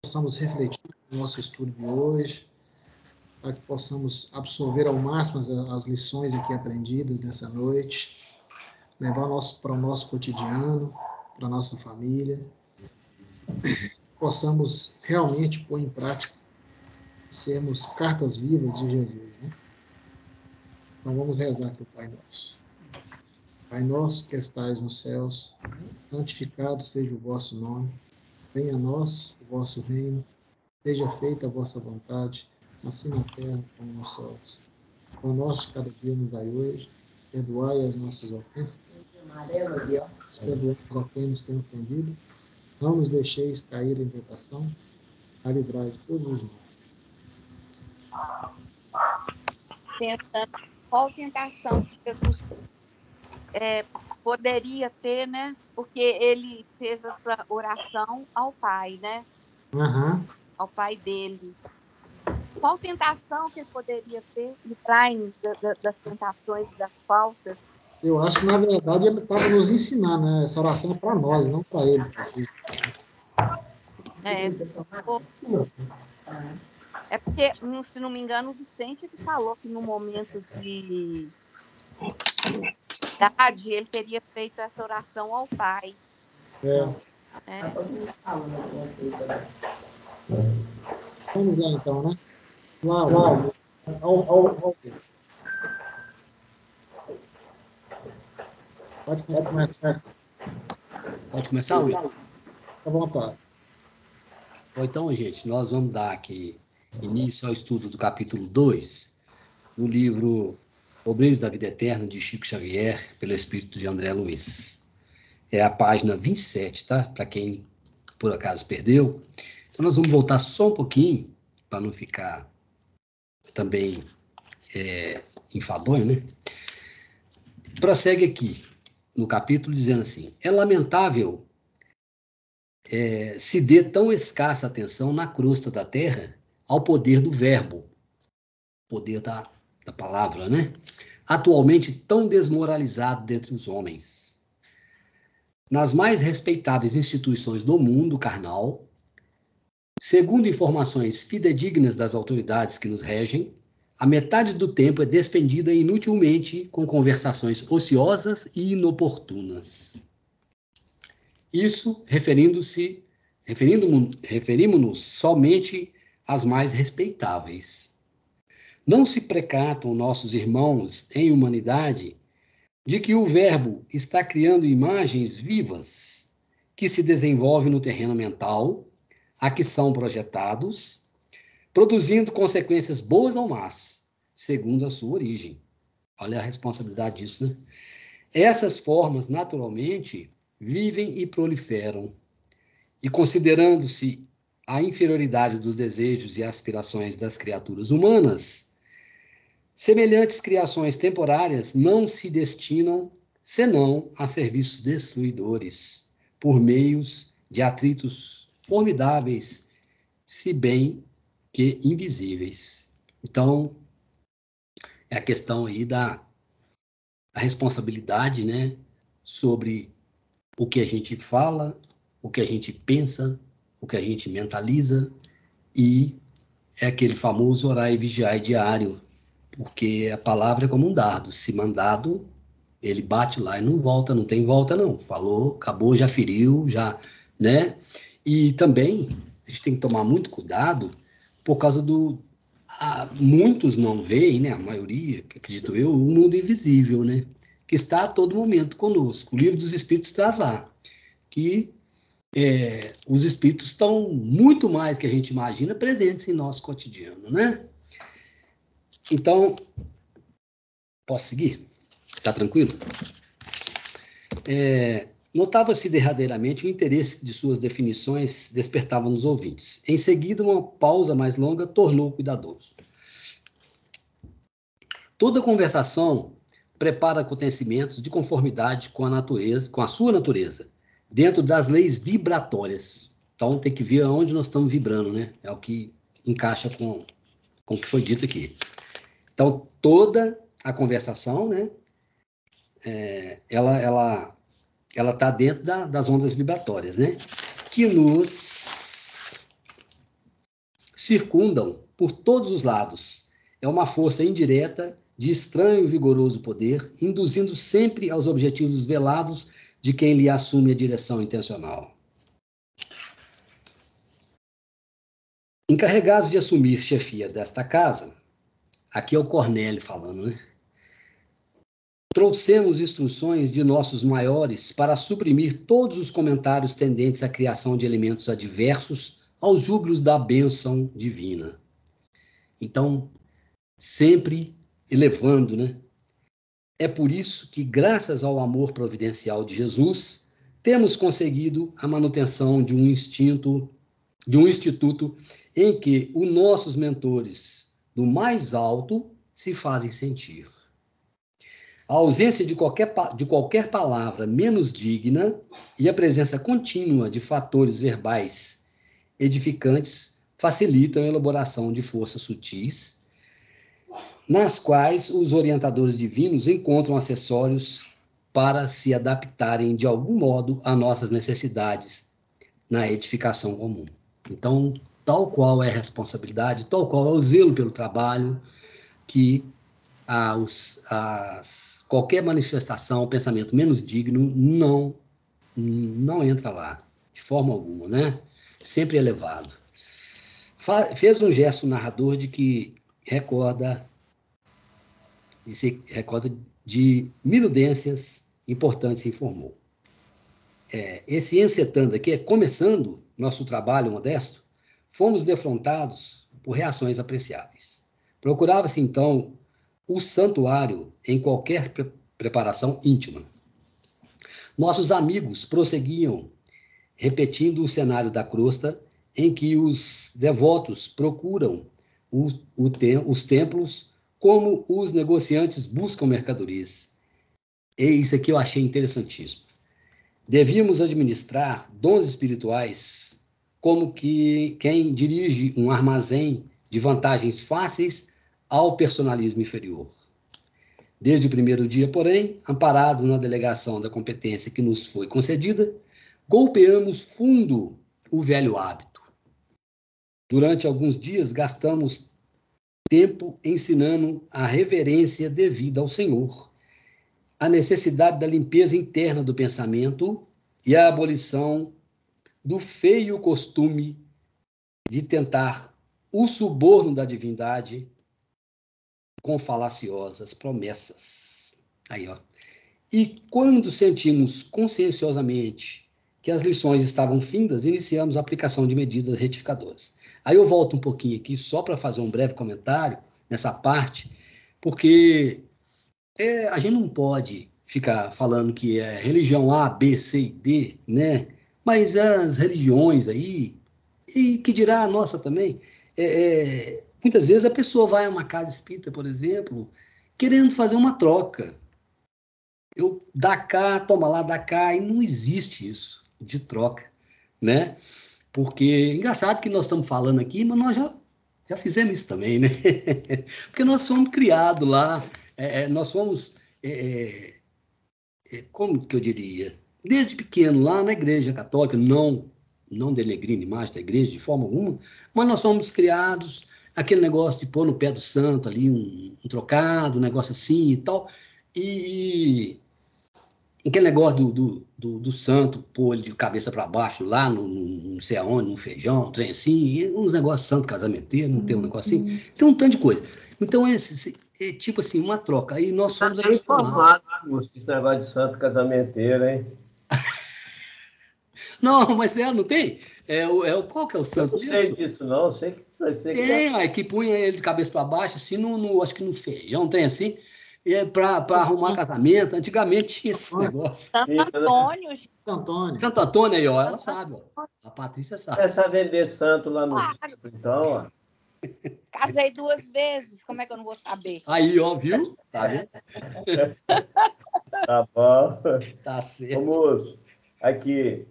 possamos refletir no nosso estudo de hoje, para que possamos absorver ao máximo as lições aqui aprendidas nessa noite, levar para o nosso cotidiano, para a nossa família, possamos realmente pôr em prática, sermos cartas vivas de Jesus, né? Então vamos rezar aqui o Pai Nosso. Pai nosso que estais nos céus, santificado seja o vosso nome, venha a nós o vosso reino, seja feita a vossa vontade, assim na terra como nos céus. O pão nosso de cada dia nos dai hoje, perdoai as nossas ofensas, perdoamos a quem nos tem ofendido, não nos deixeis cair em tentação, a livrai de todos os males. Pensando qual tentação que Jesus poderia ter, né? Porque ele fez essa oração ao Pai, né? Uhum. Ao Pai dele. Qual tentação que ele poderia ter? Livrai-nos das tentações e das faltas. Eu acho que, na verdade, ele estava nos ensinando, né? Essa oração é para nós, não para ele. É porque, se não me engano, o Vicente ele falou que no momento de idade ele teria feito essa oração ao Pai. Vamos lá, então, né? Lá. Pode começar. Pode começar, Will? Fica à vontade. Bom, então, gente, nós vamos dar aqui início ao estudo do capítulo 2, no livro Obreiros da Vida Eterna, de Chico Xavier, pelo Espírito de André Luiz. É a página 27, tá? Para quem, por acaso, perdeu. Então, nós vamos voltar só um pouquinho, para não ficar também enfadonho, né? Prossegue aqui, no capítulo, dizendo assim: é lamentável se dê tão escassa atenção na crosta da terra ao poder do verbo, poder da palavra, né? Atualmente tão desmoralizado dentre os homens. Nas mais respeitáveis instituições do mundo carnal, segundo informações fidedignas das autoridades que nos regem, a metade do tempo é despendida inutilmente com conversações ociosas e inoportunas. Isso referimos-nos somente às mais respeitáveis. Não se precatam nossos irmãos em humanidade de que o verbo está criando imagens vivas que se desenvolvem no terreno mental, a que são projetados, produzindo consequências boas ou más, segundo a sua origem. Olha a responsabilidade disso, né? Essas formas, naturalmente, vivem e proliferam. E considerando-se a inferioridade dos desejos e aspirações das criaturas humanas, semelhantes criações temporárias não se destinam senão a serviços destruidores, por meios de atritos formidáveis, se bem que invisíveis. Então, é a questão aí da responsabilidade, né, sobre o que a gente fala, o que a gente pensa, o que a gente mentaliza, e é aquele famoso orar e vigiar diário, porque a palavra é como um dardo, se mandado, ele bate lá e não volta, não tem volta não, falou, acabou, já feriu, já, né? E também a gente tem que tomar muito cuidado por causa muitos não veem, né, a maioria, acredito eu, o mundo invisível, né, que está a todo momento conosco. O Livro dos Espíritos traz lá que os espíritos estão muito mais que a gente imagina presentes em nosso cotidiano, né? Então, posso seguir? Está tranquilo? Notava-se derradeiramente o interesse de suas definições despertava nos ouvintes. Em seguida, uma pausa mais longa tornou cuidadoso. Toda conversação prepara acontecimentos de conformidade com a natureza, com a sua natureza, dentro das leis vibratórias. Então, tem que ver aonde nós estamos vibrando, né? É o que encaixa com o que foi dito aqui. Então, toda a conversação, né? Ela está dentro das ondas vibratórias, né? Que nos circundam por todos os lados. É uma força indireta de estranho e vigoroso poder, induzindo sempre aos objetivos velados de quem lhe assume a direção intencional. Encarregados de assumir chefia desta casa, aqui é o Cornélio falando, né? Trouxemos instruções de nossos maiores para suprimir todos os comentários tendentes à criação de elementos adversos aos júbilos da bênção divina. Então, sempre elevando, né? É por isso que, graças ao amor providencial de Jesus, temos conseguido a manutenção de um instituto em que os nossos mentores do mais alto se fazem sentir. A ausência de qualquer palavra menos digna e a presença contínua de fatores verbais edificantes facilitam a elaboração de forças sutis, nas quais os orientadores divinos encontram acessórios para se adaptarem de algum modo a nossas necessidades na edificação comum. Então, tal qual é a responsabilidade, tal qual é o zelo pelo trabalho, que qualquer manifestação, pensamento menos digno, não entra lá, de forma alguma, né? Sempre elevado. Fez um gesto narrador de que recorda de minudências importantes, informou. Esse encetando aqui, começando nosso trabalho modesto, fomos defrontados por reações apreciáveis. Procurava-se, então, o santuário em qualquer preparação íntima. Nossos amigos prosseguiam, repetindo o cenário da crosta, em que os devotos procuram os templos como os negociantes buscam mercadorias. E isso aqui eu achei interessantíssimo. Devíamos administrar dons espirituais como que quem dirige um armazém de vantagens fáceis ao personalismo inferior. Desde o primeiro dia, porém, amparados na delegação da competência que nos foi concedida, golpeamos fundo o velho hábito. Durante alguns dias, gastamos tempo ensinando a reverência devida ao Senhor, a necessidade da limpeza interna do pensamento e a abolição do feio costume de tentar o suborno da divindade com falaciosas promessas. Aí, ó. E quando sentimos conscienciosamente que as lições estavam findas, iniciamos a aplicação de medidas retificadoras. Aí eu volto um pouquinho aqui só para fazer um breve comentário nessa parte, porque a gente não pode ficar falando que é religião A, B, C e D, né? Mas as religiões aí, e que dirá a nossa também, muitas vezes a pessoa vai a uma casa espírita, por exemplo, querendo fazer uma troca. Eu dá cá, toma lá, dá cá, e não existe isso de troca, né? Porque, engraçado que nós estamos falando aqui, mas nós já fizemos isso também, né? Porque nós fomos criados lá, nós fomos, como que eu diria? Desde pequeno, lá na igreja católica, não denegrindo a imagem da igreja de forma alguma, mas nós somos criados, aquele negócio de pôr no pé do santo ali, um trocado, um negócio assim e tal, e aquele negócio do santo pôr ele de cabeça para baixo lá, não sei aonde, no feijão, um trem assim, uns negócios santo casamenteiro, não tem um negócio assim, tem um tanto de coisa. Então, é tipo assim, uma troca. Aí nós somos acostumados. Esse negócio de santo casamenteiro, hein? Não, mas não tem? Qual que é o santo? Eu não sei disso, não. Sei que punha ele de cabeça para baixo, assim, acho que no feijão, tem assim, para arrumar casamento. Antigamente tinha esse negócio. Santo Antônio. Santo Antônio aí, ó, ela sabe, ó. A Patrícia sabe. Começa a vender santo lá no então, ó. Casei 2 vezes, como é que eu não vou saber? Aí, ó, viu? Tá vendo? Tá bom. Tá certo. Ô, moço, aqui,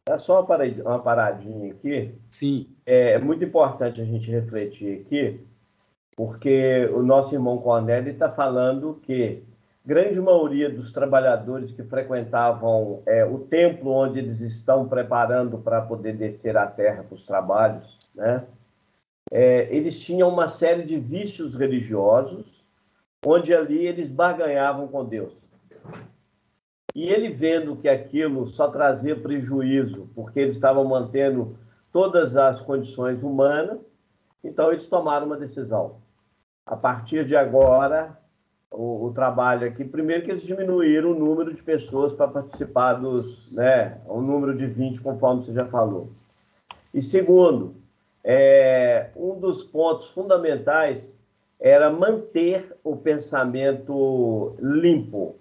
dá só uma paradinha aqui. Sim. É muito importante a gente refletir aqui, porque o nosso irmão Cornélio está falando que grande maioria dos trabalhadores que frequentavam o templo onde eles estão preparando para poder descer à terra para os trabalhos, né? eles tinham uma série de vícios religiosos, onde ali eles barganhavam com Deus. E ele, vendo que aquilo só trazia prejuízo, porque eles estavam mantendo todas as condições humanas, então eles tomaram uma decisão. A partir de agora, o trabalho aqui, primeiro que eles diminuíram o número de pessoas para participar dos, o número de 20, conforme você já falou. E segundo, um dos pontos fundamentais era manter o pensamento limpo.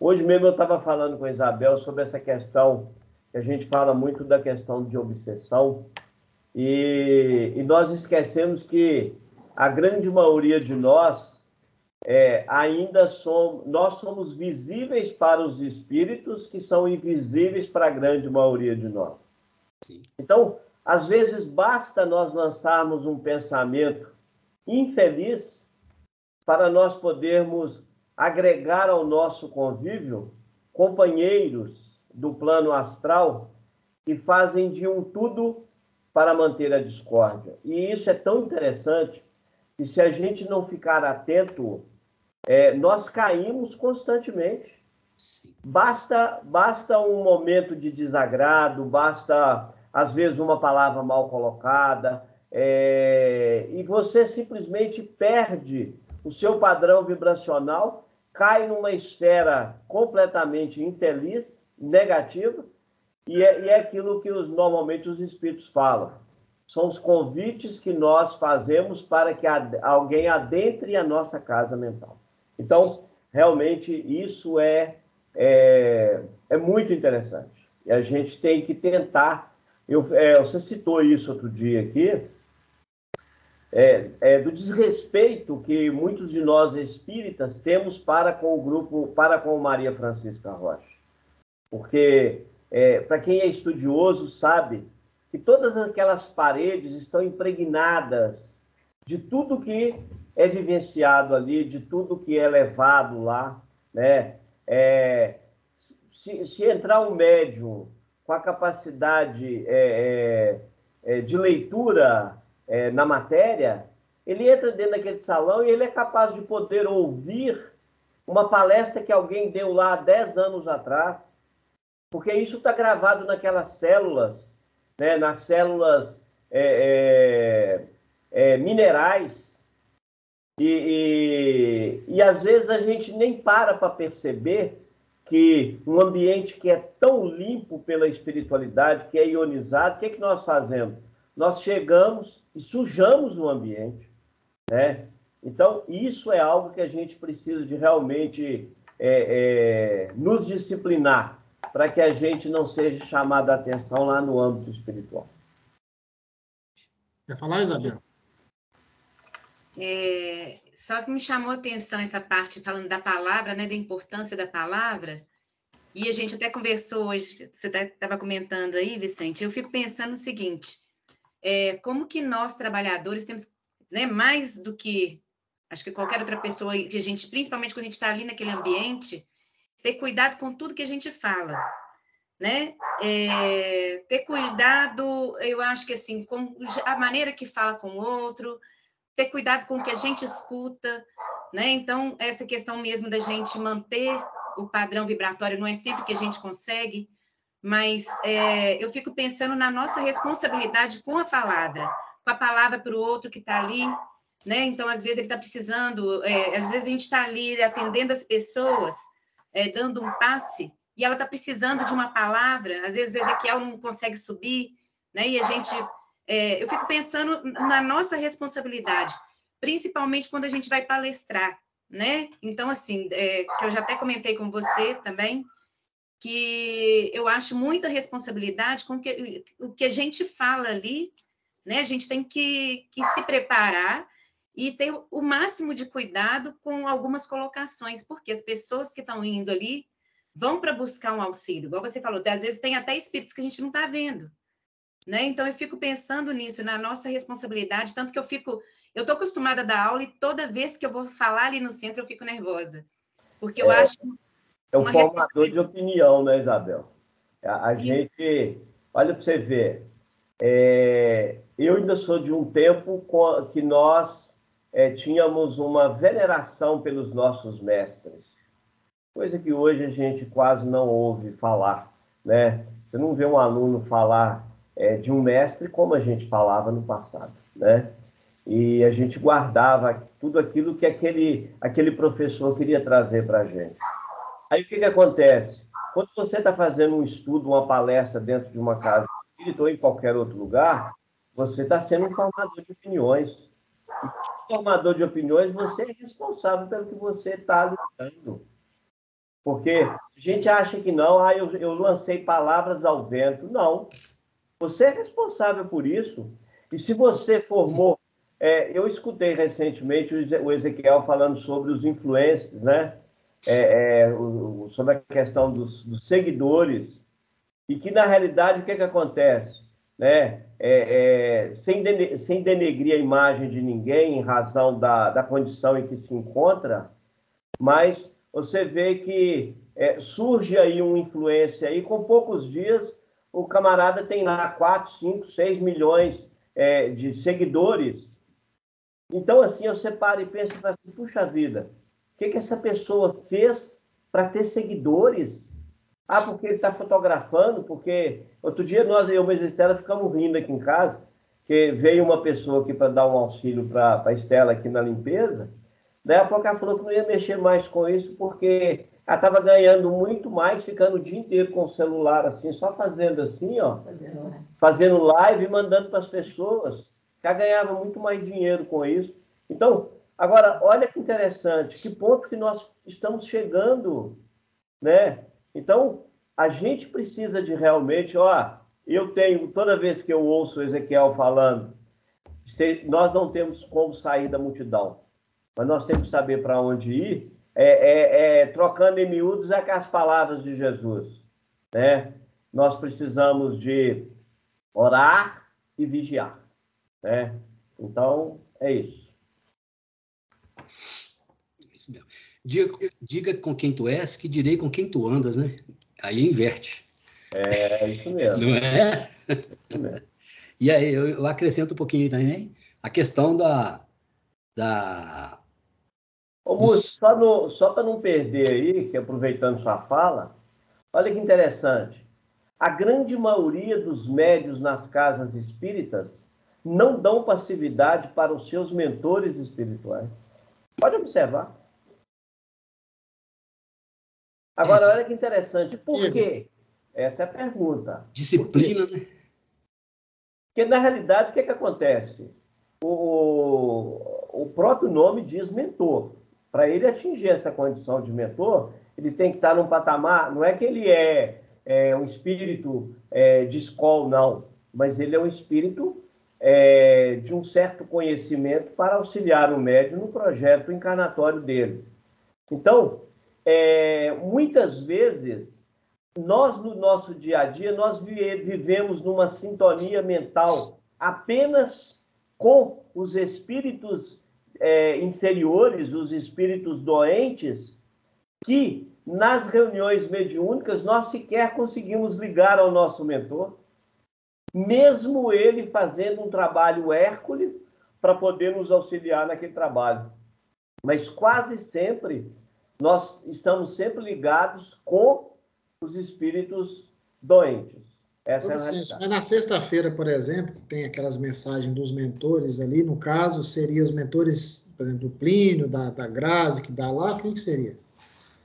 Hoje mesmo eu estava falando com a Isabel sobre essa questão, que a gente fala muito da questão de obsessão, e nós esquecemos que a grande maioria de nós nós somos visíveis para os espíritos que são invisíveis para a grande maioria de nós. Sim. Então, às vezes, basta nós lançarmos um pensamento infeliz para nós podermos agregar ao nosso convívio companheiros do plano astral que fazem de um tudo para manter a discórdia. E isso é tão interessante que, se a gente não ficar atento, nós caímos constantemente. Sim. Basta um momento de desagrado, basta, às vezes, uma palavra mal colocada, e você simplesmente perde o seu padrão vibracional, cai numa esfera completamente infeliz, negativa, e é aquilo que normalmente os espíritos falam. São os convites que nós fazemos para que alguém adentre a nossa casa mental. Então, realmente, isso é muito interessante. E a gente tem que tentar... você citou isso outro dia aqui, do desrespeito que muitos de nós espíritas temos para com o grupo, para com Maria Francisca Rocha. Porque, para quem é estudioso, sabe que todas aquelas paredes estão impregnadas de tudo que é vivenciado ali, de tudo que é levado lá, né? Se entrar um médium com a capacidade de leitura na matéria, ele entra dentro daquele salão e ele é capaz de poder ouvir uma palestra que alguém deu lá há 10 anos atrás, porque isso está gravado naquelas células, né, nas células minerais, e às vezes a gente nem para perceber que um ambiente que é tão limpo pela espiritualidade, que é ionizado, o que nós fazemos? Nós chegamos e sujamos o ambiente, né? Então, isso é algo que a gente precisa de realmente nos disciplinar, para que a gente não seja chamado a atenção lá no âmbito espiritual. Quer falar, Isabel? Só que me chamou a atenção essa parte falando da palavra, né, da importância da palavra, e a gente até conversou hoje, você estava comentando aí, Vicente, eu fico pensando o seguinte, como que nós, trabalhadores, temos, né, mais do que, acho que qualquer outra pessoa, que a gente, principalmente quando a gente está ali naquele ambiente, ter cuidado com tudo que a gente fala, né? Ter cuidado, eu acho que assim, com a maneira que fala com o outro, ter cuidado com o que a gente escuta, né? Então, essa questão mesmo da gente manter o padrão vibratório não é sempre que a gente consegue, mas eu fico pensando na nossa responsabilidade com a palavra para o outro que está ali, né? Então, às vezes ele está precisando, às vezes a gente está ali atendendo as pessoas, dando um passe, e ela está precisando de uma palavra, às vezes o Ezequiel não consegue subir, né? E a gente... eu fico pensando na nossa responsabilidade, principalmente quando a gente vai palestrar, né? Então, assim, que eu já até comentei com você também, que eu acho muita responsabilidade com o que a gente fala ali, né? A gente tem que se preparar e ter o máximo de cuidado com algumas colocações, porque as pessoas que estão indo ali vão para buscar um auxílio, igual você falou, às vezes tem até espíritos que a gente não está vendo, né? Então, eu fico pensando nisso, na nossa responsabilidade, tanto que eu estou acostumada a dar aula e toda vez que eu vou falar ali no centro, eu fico nervosa, porque eu acho... É um formador de opinião, né, Isabel? A gente... Olha para você ver, eu ainda sou de um tempo que nós tínhamos uma veneração pelos nossos mestres, coisa que hoje a gente quase não ouve falar, né? Você não vê um aluno falar de um mestre como a gente falava no passado, né? E a gente guardava tudo aquilo que aquele professor queria trazer para a gente. Aí o que acontece? Quando você está fazendo um estudo, uma palestra dentro de uma casa espírita ou em qualquer outro lugar, você está sendo um formador de opiniões. E como formador de opiniões, você é responsável pelo que você está lutando. Porque a gente acha que não, eu lancei palavras ao vento. Não. Você é responsável por isso. E se você formou... eu escutei recentemente o Ezequiel falando sobre os influencers, né? Sobre a questão dos seguidores, e que, na realidade, o que acontece? Né? Sem denegrir a imagem de ninguém em razão da condição em que se encontra, mas você vê que surge aí um influencer aí, com poucos dias, o camarada tem lá 4, 5, 6 milhões de seguidores. Então, assim, você para e pensa assim, puxa vida, o que essa pessoa fez para ter seguidores? Porque ele está fotografando, porque outro dia eu e a Estela ficamos rindo aqui em casa, que veio uma pessoa aqui para dar um auxílio para a Estela aqui na limpeza. Daí a pouco ela falou que não ia mexer mais com isso, porque ela estava ganhando muito mais, ficando o dia inteiro com o celular assim, só fazendo assim, ó, fazendo live e mandando para as pessoas. Ela ganhava muito mais dinheiro com isso. Então, agora, olha que interessante, que ponto que nós estamos chegando, né? Então, a gente precisa de realmente, eu tenho, toda vez que eu ouço o Ezequiel falando, nós não temos como sair da multidão, mas nós temos que saber para onde ir, trocando em miúdos aquelas palavras de Jesus, né? Nós precisamos de orar e vigiar, né? Então, é isso. Isso mesmo. Diga com quem tu és, que direi com quem tu andas, né? Aí inverte. É isso mesmo. Não é? Isso mesmo. E aí eu acrescento um pouquinho também a questão Ô, Múcio, só para não perder aí, que aproveitando sua fala, olha que interessante. A grande maioria dos médiuns nas casas espíritas não dão passividade para os seus mentores espirituais. Pode observar. Agora, olha que interessante. Por quê? Essa é a pergunta. Disciplina, né? Porque, na realidade, o que acontece? O próprio nome diz mentor. Para ele atingir essa condição de mentor, ele tem que estar num patamar... Não é que ele é um espírito de escola, não. Mas ele é um espírito de um certo conhecimento para auxiliar o médium no projeto encarnatório dele. Então, muitas vezes, nós, no nosso dia a dia, nós vivemos numa sintonia mental apenas com os espíritos inferiores, os espíritos doentes, que nas reuniões mediúnicas nós sequer conseguimos ligar ao nosso mentor, mesmo ele fazendo um trabalho hércules para poder nos auxiliar naquele trabalho. Mas quase sempre nós estamos sempre ligados com os espíritos doentes. Essa é a realidade. Mas na sexta-feira, por exemplo, tem aquelas mensagens dos mentores ali, no caso, seriam os mentores, por exemplo, do Plínio, da Grazi, que dá lá, quem que seria?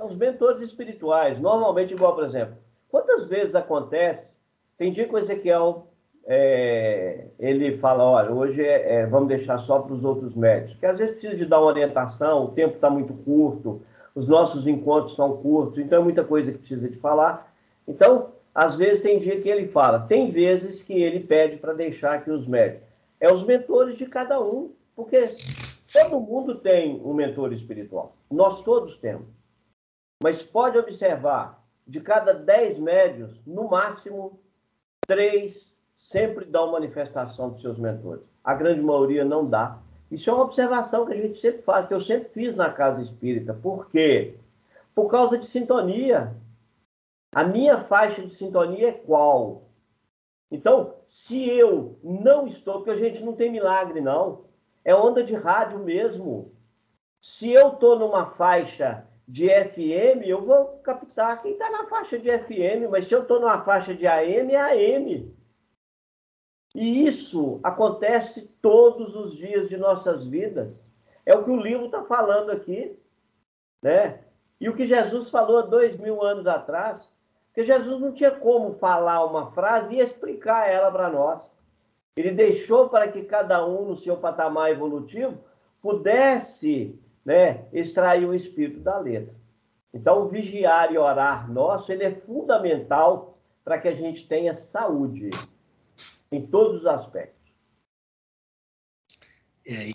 Os mentores espirituais, normalmente, igual, por exemplo, quantas vezes acontece, tem dia que o Ezequiel, ele fala, olha, hoje vamos deixar só para os outros médicos, porque às vezes precisa de dar uma orientação, o tempo está muito curto, os nossos encontros são curtos, então é muita coisa que precisa de falar. Então, às vezes tem dia que ele fala, tem vezes que ele pede para deixar aqui os médicos. É os mentores de cada um, porque todo mundo tem um mentor espiritual, nós todos temos. Mas pode observar, de cada 10 médios, no máximo 3 sempre dão manifestação dos seus mentores. A grande maioria não dá. Isso é uma observação que a gente sempre faz, que eu sempre fiz na casa espírita. Por quê? Por causa de sintonia. A minha faixa de sintonia é qual? Então, se eu não estou, porque a gente não tem milagre, não. É onda de rádio mesmo. Se eu estou numa faixa de FM, eu vou captar quem está na faixa de FM, mas se eu estou numa faixa de AM, é AM. E isso acontece todos os dias de nossas vidas. É o que o livro está falando aqui, né? E o que Jesus falou há 2000 anos atrás, porque Jesus não tinha como falar uma frase e explicar ela para nós. Ele deixou para que cada um, no seu patamar evolutivo, pudesse, né, extrair o espírito da letra. Então, o vigiar e orar nosso, ele é fundamental para que a gente tenha saúde em todos os aspectos.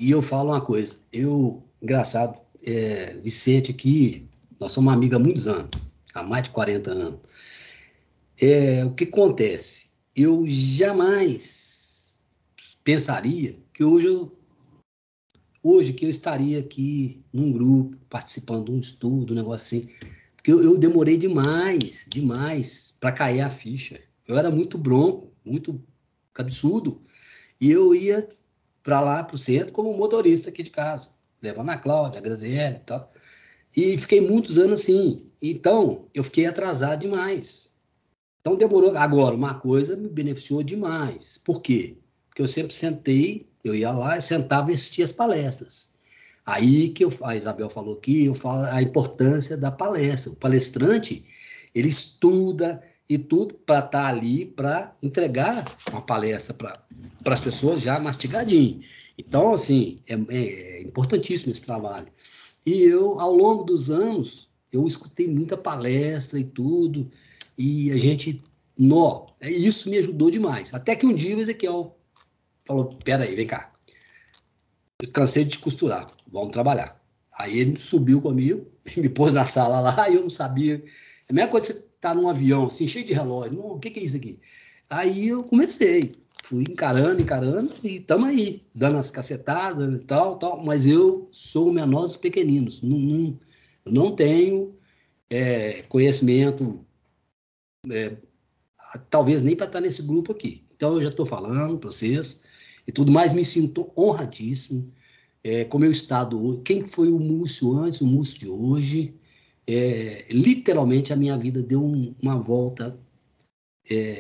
E eu falo uma coisa, engraçado, Vicente aqui, nós somos amigos há muitos anos, há mais de 40 anos. O que acontece? Eu jamais pensaria que hoje que eu estaria aqui num grupo, participando de um estudo, um negócio assim, porque eu demorei demais para cair a ficha. Eu era muito bronco, muito cabeçudo, e eu ia para lá, para o centro, como motorista aqui de casa, levando a Cláudia, a Graziella e tal. E fiquei muitos anos assim. Então, eu fiquei atrasado demais. Então, demorou. Agora, uma coisa me beneficiou demais. Por quê? Porque eu sempre sentei, eu ia lá, eu sentava e assistia as palestras. Aí que a Isabel falou aqui, eu falo a importância da palestra. O palestrante, ele estuda e tudo para estar ali, para entregar uma palestra para as pessoas já mastigadinho. Então, assim, é importantíssimo esse trabalho. E eu, ao longo dos anos, eu escutei muita palestra e tudo, e a gente, isso me ajudou demais. Até que um dia o Ezequiel falou, peraí, vem cá, eu cansei de te costurar, vamos trabalhar. Aí ele subiu comigo, me pôs na sala lá, e eu não sabia. É a mesma coisa que você tá num avião, assim, cheio de relógio. O que é isso aqui? Aí eu comecei, fui encarando, e estamos aí, dando as cacetadas e tal, mas eu sou o menor dos pequeninos. Eu não tenho conhecimento, talvez nem para estar nesse grupo aqui. Então eu já estou falando para vocês e tudo mais, me sinto honradíssimo. Com o meu estado hoje, quem foi o Múcio antes, o Múcio de hoje, literalmente a minha vida deu uma volta.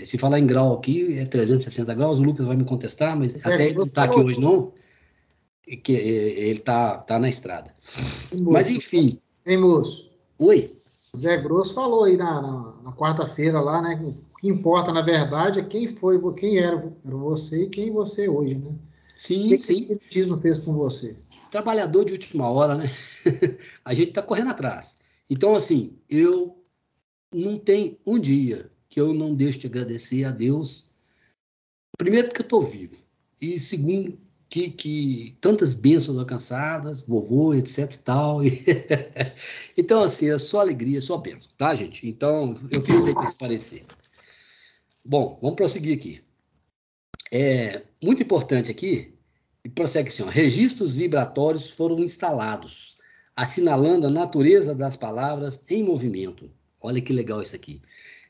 Se falar em grau aqui, é 360 graus, o Lucas vai me contestar, mas até ele não está aqui hoje não, que ele tá na estrada. Mas enfim. Hein, moço? Oi? O Zé Grosso falou aí na quarta-feira lá, né? O que importa, na verdade, é quem era você e quem você é hoje, né? Sim, o que o Espiritismo fez com você? Trabalhador de última hora, né? A gente está correndo atrás. Então, assim, eu não tem um dia que eu não deixo de agradecer a Deus. Primeiro, porque eu estou vivo. E segundo, que tantas bênçãos alcançadas, vovô, etc e tal. Então, assim, é só alegria, só bênção, tá, gente? Então, eu fiz sempre esse parecer. Bom, vamos prosseguir aqui. Muito importante aqui, e prossegue assim, ó, registros vibratórios foram instalados, assinalando a natureza das palavras em movimento. Olha que legal isso aqui.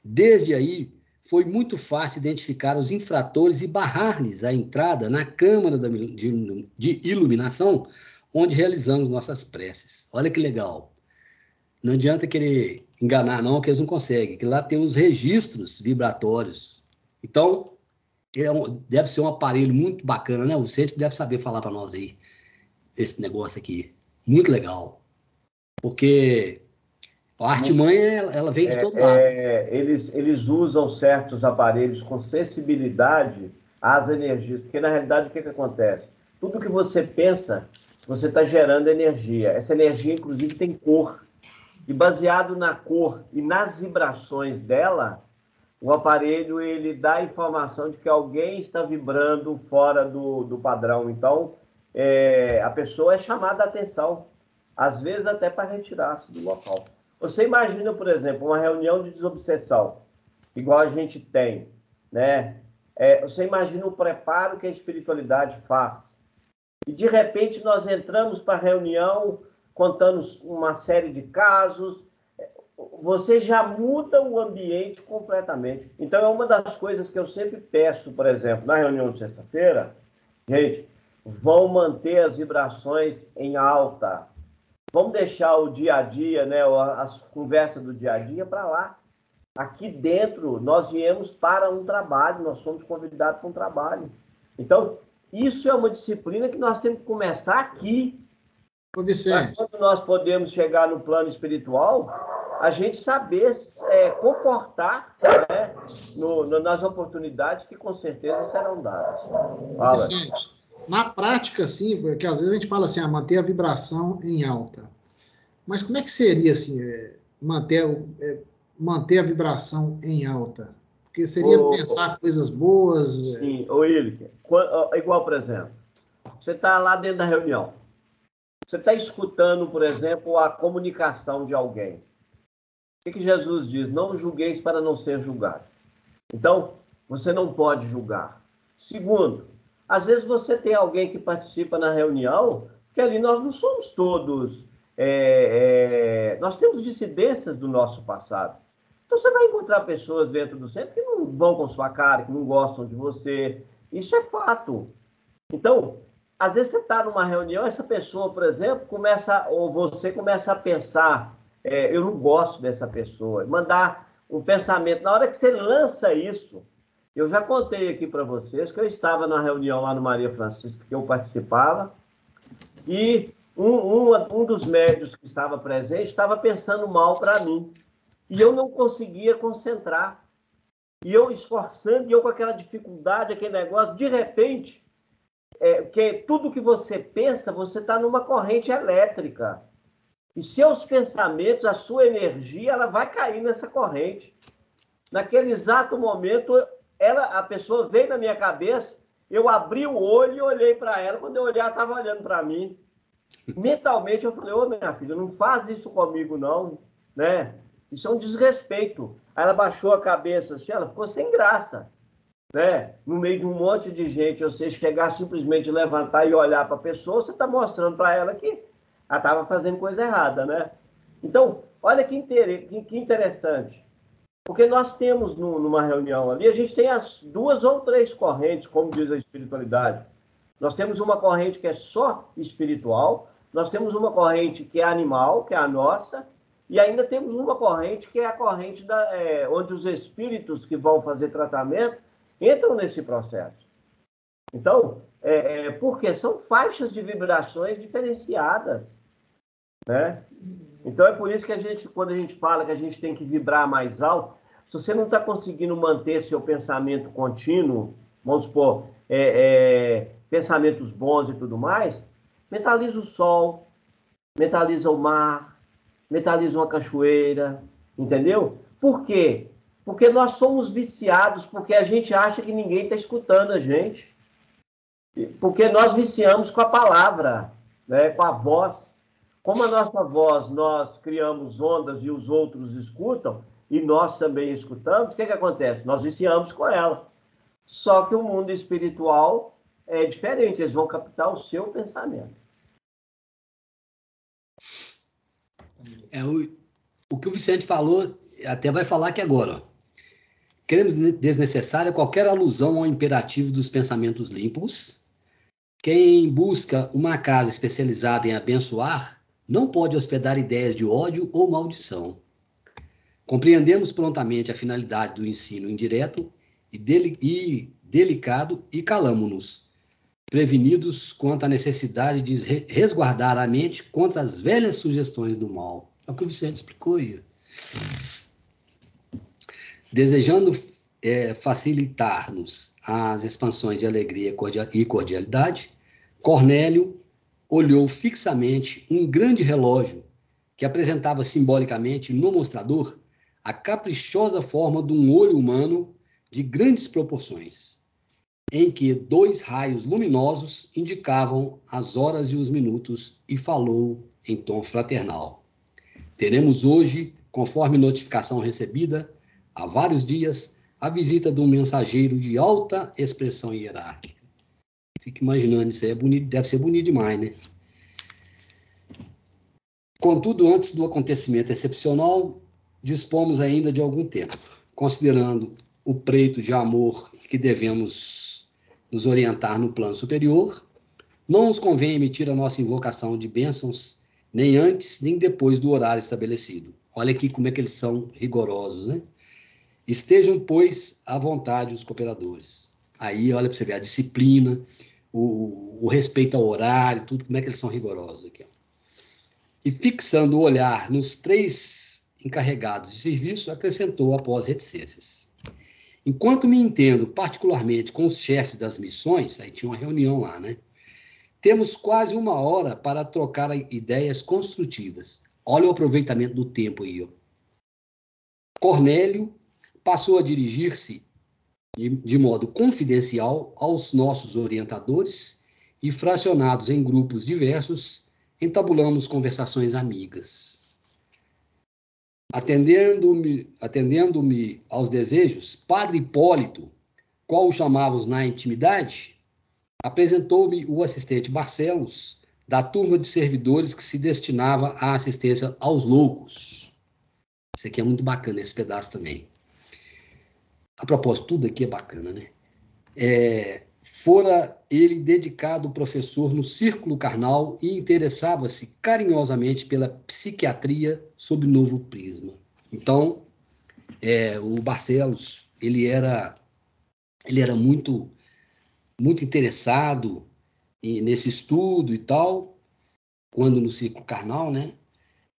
Desde aí, foi muito fácil identificar os infratores e barrar-lhes a entrada na câmara de iluminação, onde realizamos nossas preces. Olha que legal. Não adianta querer enganar, não, que eles não conseguem, que lá tem os registros vibratórios. Então, deve ser um aparelho muito bacana, né? O Vicente deve saber falar para nós aí, esse negócio aqui. Muito legal. Porque a artimanha, ela vem de todo lado. Eles usam certos aparelhos com sensibilidade às energias, porque na realidade o que acontece? Tudo que você pensa, você está gerando energia. Essa energia, inclusive, tem cor. E baseado na cor e nas vibrações dela, o aparelho ele dá a informação de que alguém está vibrando fora do padrão. Então, a pessoa é chamada a atenção, às vezes até para retirar-se do local. Você imagina, por exemplo, uma reunião de desobsessão, igual a gente tem, né? Você imagina o preparo que a espiritualidade faz. E, de repente, nós entramos para a reunião contando uma série de casos. você já muda o ambiente completamente. Então, é uma das coisas que eu sempre peço, por exemplo, na reunião de sexta-feira, gente, vão manter as vibrações em alta. Vamos deixar o dia a dia, né, as conversas do dia a dia para lá. Aqui dentro, nós viemos para um trabalho, nós somos convidados para um trabalho. Então, isso é uma disciplina que nós temos que começar aqui. Ô, Vicente. Quando nós podemos chegar no plano espiritual, a gente saber comportar, né, nas oportunidades que com certeza serão dadas. Fala. Vicente, na prática, sim, porque às vezes a gente fala assim, manter a vibração em alta. Mas como é que seria assim, manter a vibração em alta? Porque seria pensar coisas boas. Sim, Wilker, igual, por exemplo, você está lá dentro da reunião, você está escutando, por exemplo, a comunicação de alguém. O que Jesus diz? Não julgueis para não ser julgado. Então, você não pode julgar. Segundo, às vezes você tem alguém que participa na reunião, que ali nós não somos todos... nós temos dissidências do nosso passado. Então, você vai encontrar pessoas dentro do centro que não vão com sua cara, que não gostam de você. Isso é fato. Então, às vezes você está numa reunião, essa pessoa, por exemplo, você começa a pensar, eu não gosto dessa pessoa, mandar um pensamento. Na hora que você lança isso, eu já contei aqui para vocês que eu estava na reunião lá no Maria Francisca, que eu participava, e um dos médios que estava presente estava pensando mal para mim. E eu não conseguia concentrar. E eu esforçando, e eu com aquela dificuldade, aquele negócio, de repente, porque tudo que você pensa, você está numa corrente elétrica. E seus pensamentos, a sua energia, ela vai cair nessa corrente. Naquele exato momento, a pessoa veio na minha cabeça, eu abri o olho e olhei para ela. Quando eu olhei, ela estava olhando para mim. Mentalmente, eu falei, ô, minha filha, não faz isso comigo, não, né? Isso é um desrespeito. Aí ela baixou a cabeça assim, ela ficou sem graça, né? No meio de um monte de gente, você chegar simplesmente levantar e olhar para a pessoa, você está mostrando para ela que ela estava fazendo coisa errada, né? Então, olha que interessante. Porque nós temos numa reunião ali, a gente tem as 2 ou 3 correntes, como diz a espiritualidade. Nós temos uma corrente que é só espiritual, nós temos uma corrente que é animal, que é a nossa, e ainda temos uma corrente que é a corrente onde os espíritos que vão fazer tratamento entram nesse processo. Então, porque são faixas de vibrações diferenciadas, né? Então, é por isso que quando a gente fala que a gente tem que vibrar mais alto, se você não está conseguindo manter seu pensamento contínuo, vamos supor, pensamentos bons e tudo mais, mentaliza o sol, mentaliza o mar, mentaliza uma cachoeira, entendeu? Por quê? Porque nós somos viciados, porque a gente acha que ninguém está escutando a gente. Porque nós viciamos com a palavra, né? Com a voz. Como a nossa voz, nós criamos ondas e os outros escutam, e nós também escutamos, o que acontece? Nós viciamos com ela. Só que o mundo espiritual é diferente, eles vão captar o seu pensamento. O que o Vicente falou, até vai falar aqui agora. Ó. Queremos desnecessária qualquer alusão ao imperativo dos pensamentos limpos. Quem busca uma casa especializada em abençoar não pode hospedar ideias de ódio ou maldição. Compreendemos prontamente a finalidade do ensino indireto e delicado e calamo-nos, prevenidos quanto à necessidade de resguardar a mente contra as velhas sugestões do mal. É o que o Vicente explicou aí. Desejando facilitar-nos as expansões de alegria e cordialidade, Cornélio olhou fixamente um grande relógio que apresentava simbolicamente no mostrador a caprichosa forma de um olho humano de grandes proporções, em que 2 raios luminosos indicavam as horas e os minutos, e falou em tom fraternal. Teremos hoje, conforme notificação recebida, há vários dias, a visita de um mensageiro de alta expressão hierárquica. Fico imaginando, isso aí é bonito, deve ser bonito demais, né? Contudo, antes do acontecimento excepcional, dispomos ainda de algum tempo, considerando o preito de amor que devemos nos orientar no plano superior. Não nos convém emitir a nossa invocação de bênçãos nem antes nem depois do horário estabelecido. Olha aqui como é que eles são rigorosos, né? Estejam, pois, à vontade os cooperadores. Aí, olha para você ver, a disciplina, o respeito ao horário, tudo, como é que eles são rigorosos aqui. Ó. E fixando o olhar nos 3 encarregados de serviço, acrescentou após reticências. Enquanto me entendo particularmente com os chefes das missões, aí tinha uma reunião lá, né? Temos quase 1 hora para trocar ideias construtivas. Olha o aproveitamento do tempo aí, ó. Cornélio passou a dirigir-se de modo confidencial aos nossos orientadores e, fracionados em grupos diversos, entabulamos conversações amigas. Atendendo-me aos desejos, Padre Hipólito, qual o chamávamos na intimidade, apresentou-me o assistente Barcelos, da turma de servidores que se destinava à assistência aos loucos. Isso aqui é muito bacana, esse pedaço também. A propósito, tudo aqui é bacana, né? Fora ele dedicado professor no círculo carnal e interessava-se carinhosamente pela psiquiatria sob novo prisma. Então, o Barcelos, ele era muito interessado nesse estudo e tal, quando no círculo carnal, né?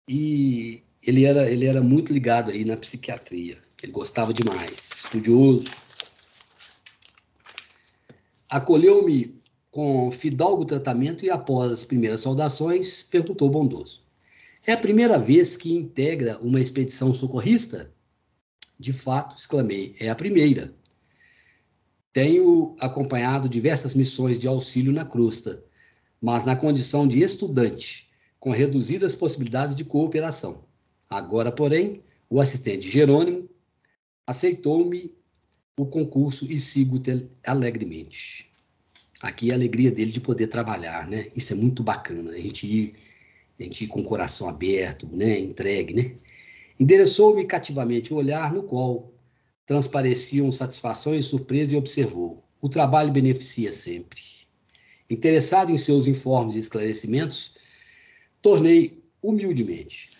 E ele era muito ligado aí na psiquiatria. Ele gostava demais, estudioso. Acolheu-me com fidalgo tratamento e, após as primeiras saudações, perguntou bondoso: é a primeira vez que integra uma expedição socorrista? De fato, exclamei, é a primeira. Tenho acompanhado diversas missões de auxílio na crosta, mas na condição de estudante, com reduzidas possibilidades de cooperação. Agora, porém, o assistente Jerônimo aceitou-me o concurso e sigo-te alegremente. Aqui a alegria dele de poder trabalhar, né? Isso é muito bacana, a gente ir com o coração aberto, né? Entregue, né? Endereçou-me cativamente o olhar no qual transpareciam satisfação e surpresa e observou: o trabalho beneficia sempre. Interessado em seus informes e esclarecimentos, tornei humildemente.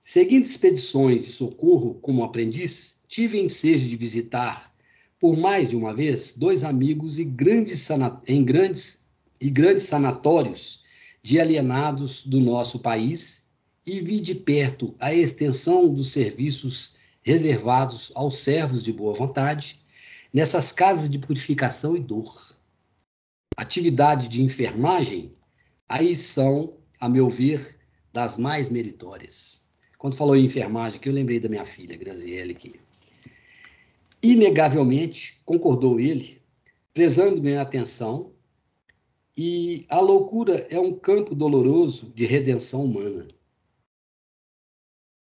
Seguindo expedições de socorro como aprendiz, tive ensejo de visitar, por mais de uma vez, 2 amigos em grandes sanatórios de alienados do nosso país e vi de perto a extensão dos serviços reservados aos servos de boa vontade nessas casas de purificação e dor. Atividade de enfermagem, aí são, a meu ver, das mais meritórias. Quando falou em enfermagem, que eu lembrei da minha filha, Graziele, aqui. Inegavelmente, concordou ele, prezando minha atenção, e a loucura é um campo doloroso de redenção humana.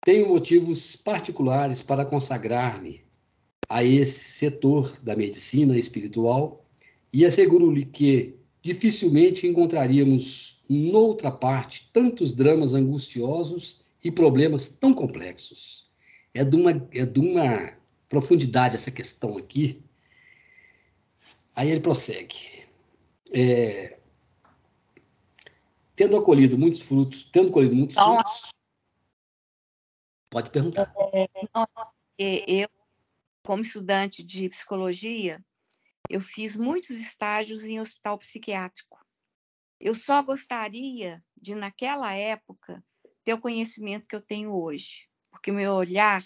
Tenho motivos particulares para consagrar-me a esse setor da medicina espiritual e asseguro-lhe que dificilmente encontraríamos noutra parte tantos dramas angustiosos e problemas tão complexos. É de uma profundidade essa questão aqui. Aí ele prossegue. Tendo colhido muitos frutos, pode perguntar. Eu, como estudante de psicologia, eu fiz muitos estágios em hospital psiquiátrico. Eu só gostaria de, naquela época, ter o conhecimento que eu tenho hoje, porque o meu olhar,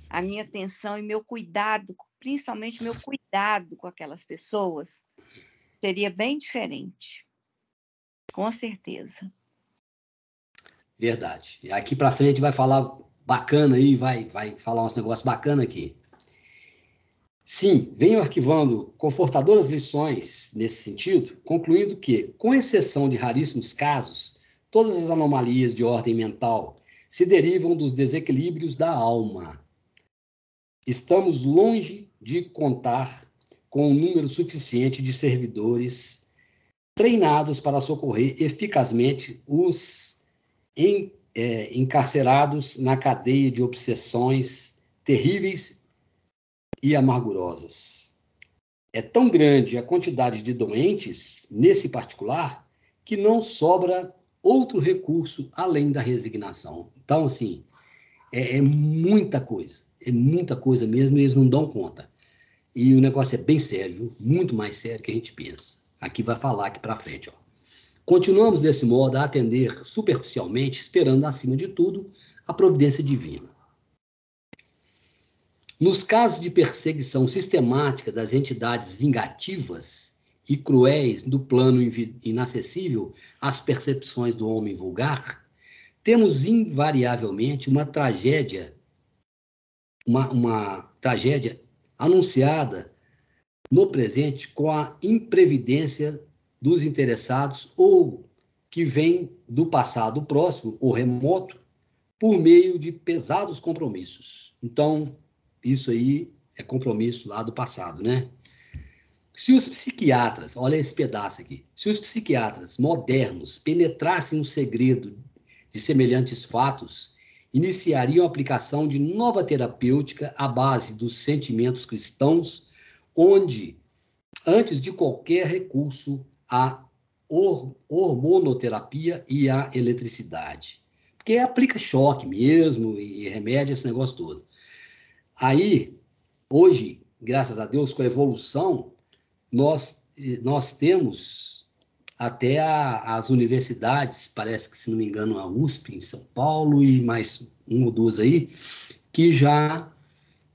a minha atenção e meu cuidado, principalmente meu cuidado com aquelas pessoas, seria bem diferente. Com certeza. Verdade. E aqui para frente vai falar bacana aí, vai falar uns negócios bacanas aqui. Sim, venho arquivando confortadoras lições nesse sentido, concluindo que, com exceção de raríssimos casos, todas as anomalias de ordem mental se derivam dos desequilíbrios da alma. Estamos longe de contar com um número suficiente de servidores treinados para socorrer eficazmente os encarcerados na cadeia de obsessões terríveis e amargurosas. É tão grande a quantidade de doentes, nesse particular, que não sobra outro recurso além da resignação. Então, assim, é muita coisa mesmo, e eles não dão conta. E o negócio é bem sério, muito mais sério que a gente pensa. Aqui vai falar aqui para frente, ó. Continuamos desse modo a atender superficialmente, esperando, acima de tudo, a providência divina. Nos casos de perseguição sistemática das entidades vingativas e cruéis do plano inacessível às percepções do homem vulgar, temos invariavelmente uma tragédia anunciada no presente com a imprevidência dos interessados ou que vem do passado próximo ou remoto por meio de pesados compromissos. Então, isso aí é compromisso lá do passado, né? Se os psiquiatras, olha esse pedaço aqui, se os psiquiatras modernos penetrassem o segredo de semelhantes fatos, iniciariam a aplicação de nova terapêutica à base dos sentimentos cristãos, onde, antes de qualquer recurso, a hormonoterapia e a eletricidade. Porque aplica choque mesmo e remédio, esse negócio todo. Aí, hoje, graças a Deus, com a evolução, nós temos até as universidades, parece que, se não me engano, a USP em São Paulo e mais uma ou duas aí, que já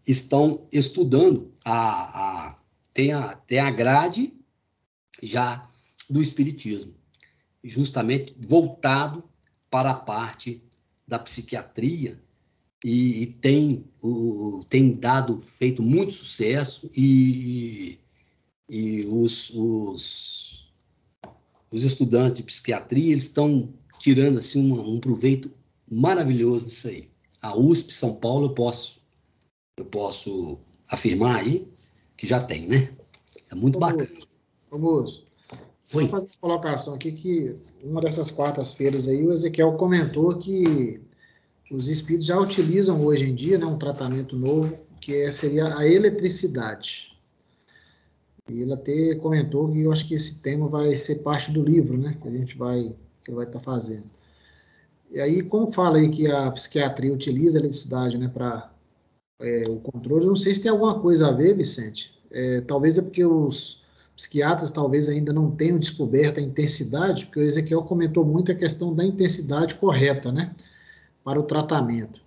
estão estudando, tem a grade já do espiritismo, justamente voltado para a parte da psiquiatria, e tem feito muito sucesso, e os estudantes de psiquiatria, eles estão tirando assim, um proveito maravilhoso disso aí. A USP São Paulo, eu posso afirmar aí que já tem, né? É muito bacana. Famoso. Vou fazer uma colocação aqui que uma dessas quartas-feiras aí o Ezequiel comentou que os espíritos já utilizam hoje em dia, né, um tratamento novo, que seria a eletricidade. E ele até comentou que eu acho que esse tema vai ser parte do livro, né, que ele vai estar fazendo. E aí, como fala aí que a psiquiatria utiliza a eletricidade, né, para o controle, eu não sei se tem alguma coisa a ver, Vicente. Talvez é porque os psiquiatras talvez ainda não tenham descoberto a intensidade, porque o Ezequiel comentou muito a questão da intensidade correta, né, para o tratamento.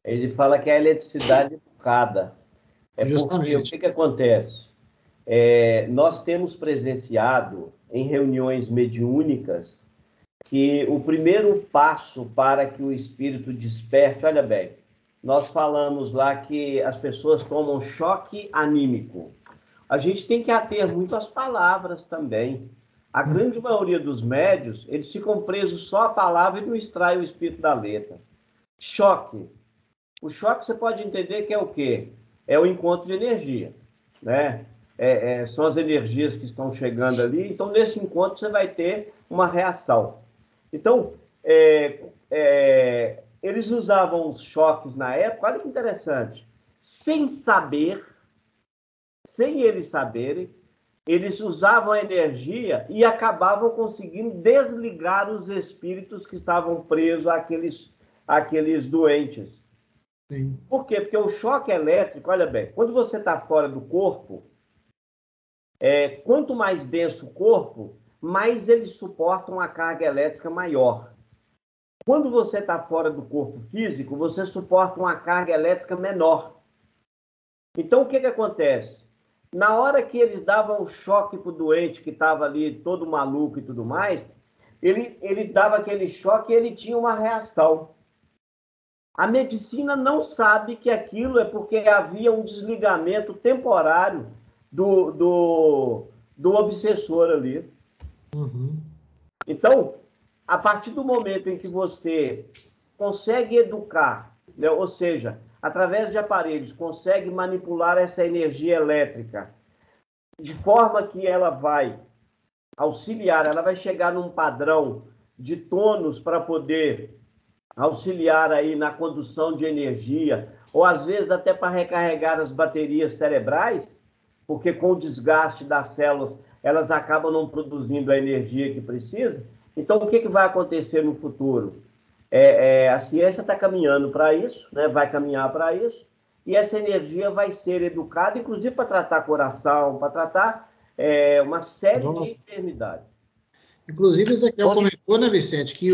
Ele fala que é a eletricidade educada. Justamente. Porque o que acontece? Nós temos presenciado em reuniões mediúnicas que o primeiro passo para que o espírito desperte, olha bem, nós falamos lá que as pessoas tomam choque anímico. A gente tem que ater muito às palavras também. A grande maioria dos médios, eles ficam presos só à palavra e não extraem o espírito da letra. Choque. O choque você pode entender que é o quê? É o encontro de energia, né? São as energias que estão chegando ali. Então, nesse encontro, você vai ter uma reação. Então, eles usavam os choques na época, olha que interessante, sem eles saberem, eles usavam a energia e acabavam conseguindo desligar os espíritos que estavam presos àqueles doentes. Sim. Por quê? Porque o choque elétrico, olha bem, quando você está fora do corpo, quanto mais denso o corpo, mais eles suportam uma carga elétrica maior. Quando você está fora do corpo físico, você suporta uma carga elétrica menor. Então, o que acontece? Na hora que eles davam o choque para o doente, que estava ali todo maluco e tudo mais, ele dava aquele choque e ele tinha uma reação. A medicina não sabe que aquilo é porque havia um desligamento temporário do obsessor ali. Uhum. Então, a partir do momento em que você consegue educar, né, ou seja, através de aparelhos, consegue manipular essa energia elétrica de forma que ela vai auxiliar, ela vai chegar num padrão de tônus para poder auxiliar aí na condução de energia, ou às vezes até para recarregar as baterias cerebrais, porque com o desgaste das células, elas acabam não produzindo a energia que precisa. Então, o que vai acontecer no futuro? A ciência está caminhando para isso, né? Vai caminhar para isso, e essa energia vai ser educada, inclusive para tratar coração, para tratar uma série de enfermidades. Inclusive, Ezequiel comentou, né, Vicente, que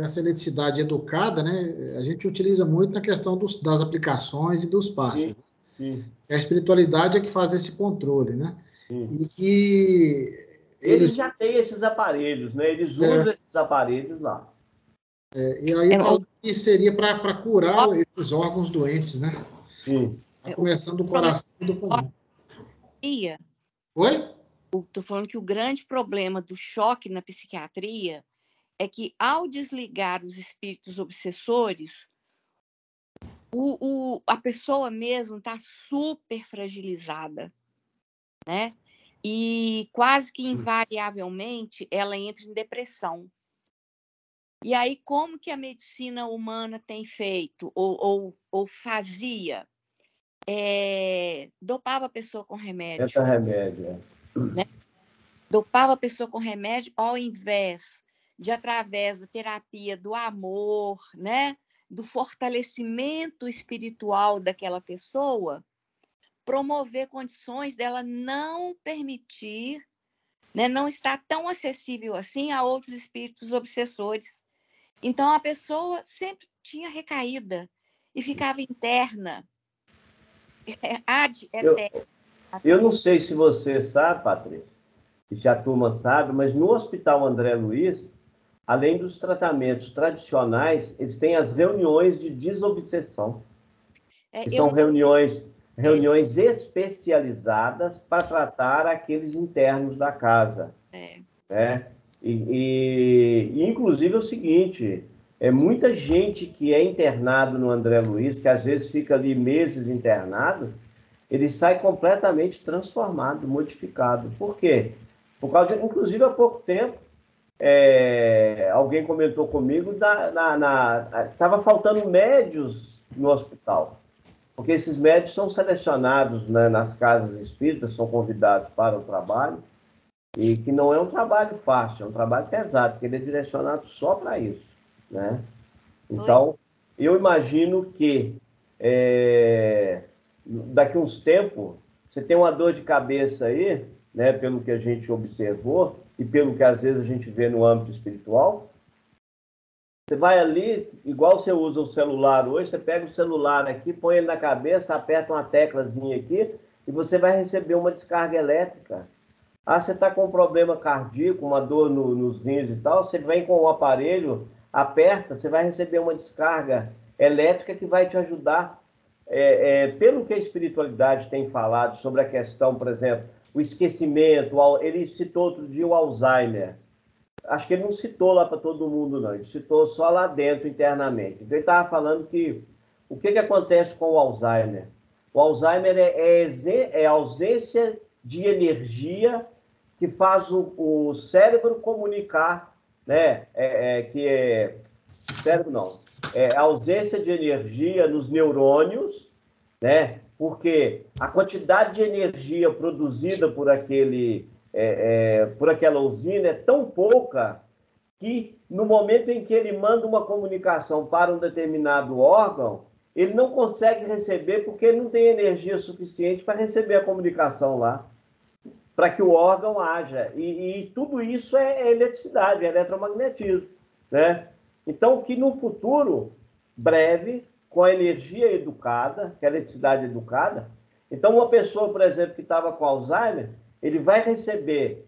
essa eletricidade educada, né, a gente utiliza muito na questão das aplicações e dos passes. Sim. A espiritualidade é que faz esse controle, né? Sim. E que eles já têm esses aparelhos, né? Eles usam esses aparelhos lá. E aí que seria para curar esses órgãos doentes, né? Sim. Começando do coração e do pulmão. Oi? Estou falando que o grande problema do choque na psiquiatria é que, ao desligar os espíritos obsessores, a pessoa mesmo está super fragilizada, né? E quase que invariavelmente ela entra em depressão. E aí, como que a medicina humana tem feito, ou fazia? Dopava a pessoa com remédio. Remédio, né? Dopava a pessoa com remédio ao invés de, através da terapia do amor, né? Do fortalecimento espiritual daquela pessoa, promover condições dela não permitir, né? Não estar tão acessível assim a outros espíritos obsessores. Então, a pessoa sempre tinha recaída e ficava interna, ad eterna. Eu não sei se você sabe, Patrícia, e se a turma sabe, mas no Hospital André Luiz, além dos tratamentos tradicionais, eles têm as reuniões de desobsessão. Que são reuniões especializadas para tratar aqueles internos da casa. Né? E inclusive, é o seguinte, muita gente que é internado no André Luiz, que às vezes fica ali meses internado, ele sai completamente transformado, modificado. Por quê? Por causa de, inclusive, há pouco tempo, alguém comentou comigo, estava faltando médios no hospital, porque esses médios são selecionados, né, nas casas espíritas, são convidados para o trabalho, e que não é um trabalho fácil, é um trabalho pesado, porque ele é direcionado só para isso, né? Então, eu imagino que daqui a uns tempos, você tem uma dor de cabeça aí, né, pelo que a gente observou, e pelo que às vezes a gente vê no âmbito espiritual, você vai ali, igual você usa o celular hoje, você pega o celular aqui, põe ele na cabeça, aperta uma teclazinha aqui, e você vai receber uma descarga elétrica. Você está com um problema cardíaco, uma dor nos rins e tal, você vem com o aparelho, aperta, você vai receber uma descarga elétrica que vai te ajudar. Pelo que a espiritualidade tem falado sobre a questão, por exemplo, o esquecimento, ele citou outro dia o Alzheimer. Acho que ele não citou lá para todo mundo, não. Ele citou só lá dentro, internamente. Então, ele estava falando que o que acontece com o Alzheimer? O Alzheimer é ausência de energia que faz o cérebro comunicar, né? Cérebro não. É ausência de energia nos neurônios, né? Porque a quantidade de energia produzida por aquela usina é tão pouca que no momento em que ele manda uma comunicação para um determinado órgão, ele não consegue receber porque ele não tem energia suficiente para receber a comunicação lá, para que o órgão haja. E tudo isso é eletricidade, é eletromagnetismo, né? Então, que no futuro breve, com a energia educada, que é a eletricidade educada, então uma pessoa, por exemplo, que estava com Alzheimer, ele vai receber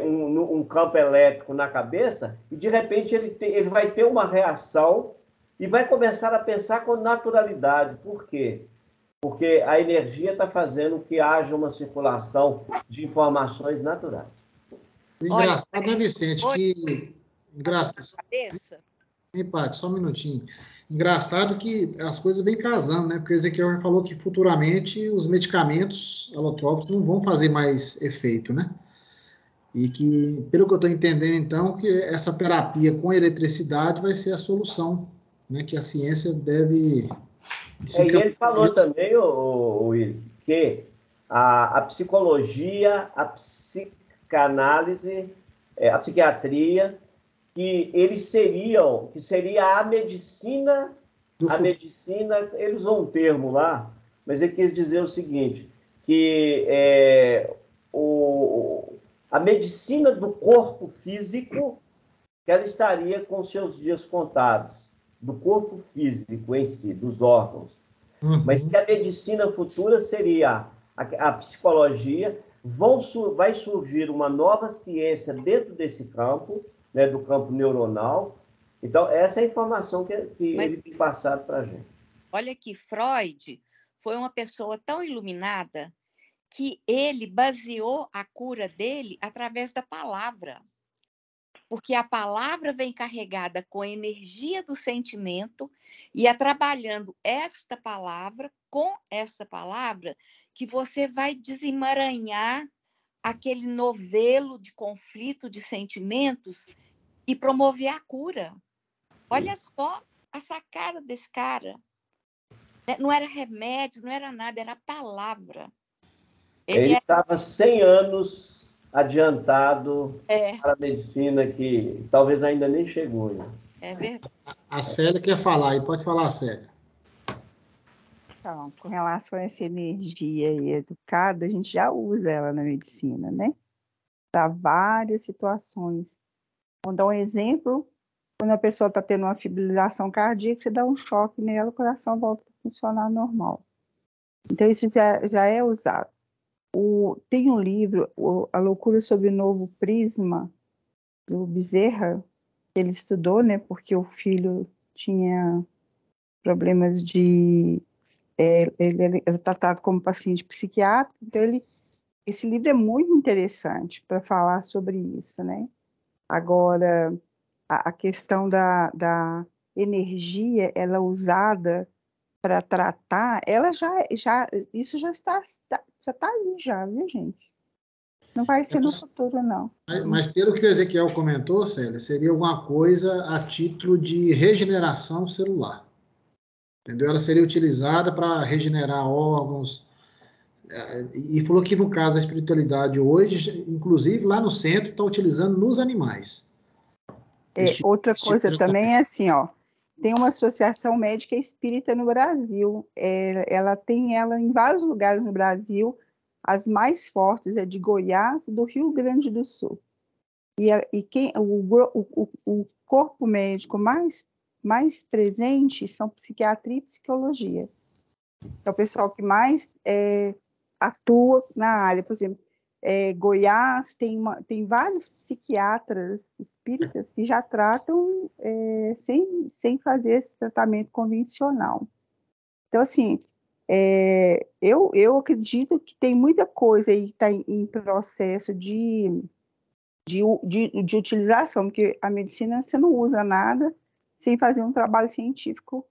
um campo elétrico na cabeça e, de repente, ele vai ter uma reação e vai começar a pensar com naturalidade. Por quê? Porque a energia está fazendo que haja uma circulação de informações naturais. Engraçado, né, Vicente? Engraçado. Paty, só um minutinho. Engraçado que as coisas vêm casando, né? Porque o Ezequiel falou que futuramente os medicamentos alotrópicos não vão fazer mais efeito, né? E que, pelo que eu estou entendendo, então, que essa terapia com eletricidade vai ser a solução né, que a ciência deve... E ele falou também, Will, que a psicologia, a psicanálise, a psiquiatria, que seria a medicina, ele usou um termo lá, mas ele quis dizer o seguinte, que a medicina do corpo físico, que ela estaria com seus dias contados, do corpo físico em si, dos órgãos. Mas que a medicina futura seria a psicologia, vai surgir uma nova ciência dentro desse campo, né, do campo neuronal. Então, essa é a informação que ele tem passado para a gente. Olha aqui, Freud foi uma pessoa tão iluminada que ele baseou a cura dele através da palavra. Porque a palavra vem carregada com a energia do sentimento e é trabalhando esta palavra, com esta palavra, que você vai desemaranhar aquele novelo de conflito de sentimentos e promover a cura. Olha só a sacada desse cara. Não era remédio, não era nada, era a palavra. Ele estava 100 anos adiantado para a medicina, que talvez ainda nem chegou. Né? É verdade. A Célia quer falar, e pode falar, Célia. Então, com relação a essa energia educada, a gente já usa ela na medicina, né? Para várias situações. Vou dar um exemplo, quando a pessoa está tendo uma fibrilação cardíaca, você dá um choque nela, o coração volta a funcionar normal. Então, isso já é usado. Tem um livro, A Loucura sobre o Novo Prisma, do Bezerra, que ele estudou, né, porque o filho tinha problemas de... ele era tratado como paciente psiquiátrico, então esse livro é muito interessante para falar sobre isso, né? Agora, a questão da energia, ela usada para tratar, ela isso já está aí já, viu, gente? Não vai ser no futuro, não. Mas pelo que o Ezequiel comentou, Célia, seria alguma coisa a título de regeneração celular. Entendeu? Ela seria utilizada para regenerar órgãos. E falou que, no caso, a espiritualidade hoje, inclusive lá no centro, está utilizando nos animais. Outra coisa também é assim, ó. Tem uma associação médica espírita no Brasil. Ela tem ela em vários lugares no Brasil. As mais fortes é de Goiás e do Rio Grande do Sul. O corpo médico mais presente são psiquiatria e psicologia. É o pessoal que mais atua na área. Por exemplo, Goiás tem vários psiquiatras espíritas que já tratam sem fazer esse tratamento convencional. Então, assim, eu acredito que tem muita coisa aí que está em processo de utilização, porque a medicina você não usa nada sem fazer um trabalho científico,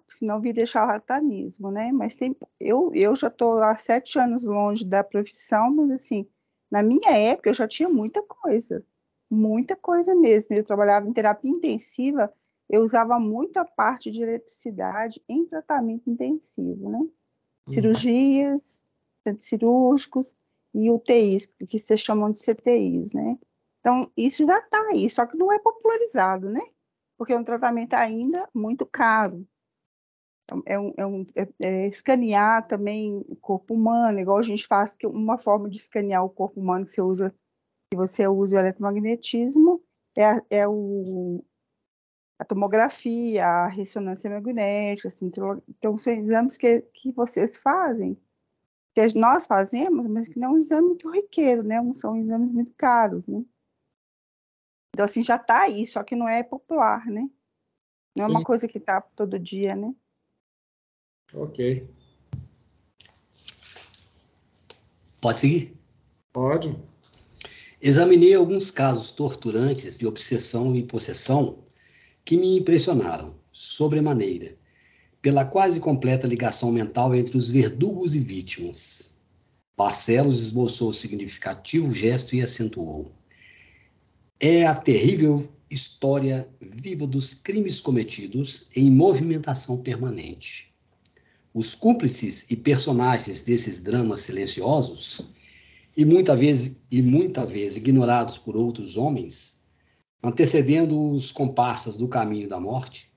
senão vira charlatanismo, né? Mas eu já estou há 7 anos longe da profissão, mas assim, na minha época eu já tinha muita coisa mesmo. Eu trabalhava em terapia intensiva, eu usava muito a parte de eletricidade em tratamento intensivo, né? Cirurgias, centros cirúrgicos e UTIs, que se chamam de CTIs, né? Então, isso já está aí, só que não é popularizado, né? Porque é um tratamento ainda muito caro. Escanear também o corpo humano, igual a gente faz, que uma forma de escanear o corpo humano que você usa o eletromagnetismo, a tomografia, a ressonância magnética, assim, então são exames que vocês fazem, que nós fazemos, mas que não é um exame muito riqueiro, né? São exames muito caros, né? Então, assim, já está aí, só que não é popular, né? Não é uma coisa que está todo dia, né? Ok. Pode seguir? Pode. Examinei alguns casos torturantes de obsessão e possessão que me impressionaram, sobremaneira, pela quase completa ligação mental entre os verdugos e vítimas. Barcelos esboçou o significativo gesto e acentuou: é a terrível história viva dos crimes cometidos em movimentação permanente. Os cúmplices e personagens desses dramas silenciosos, e muita vez ignorados por outros homens, antecedendo os comparsas do caminho da morte,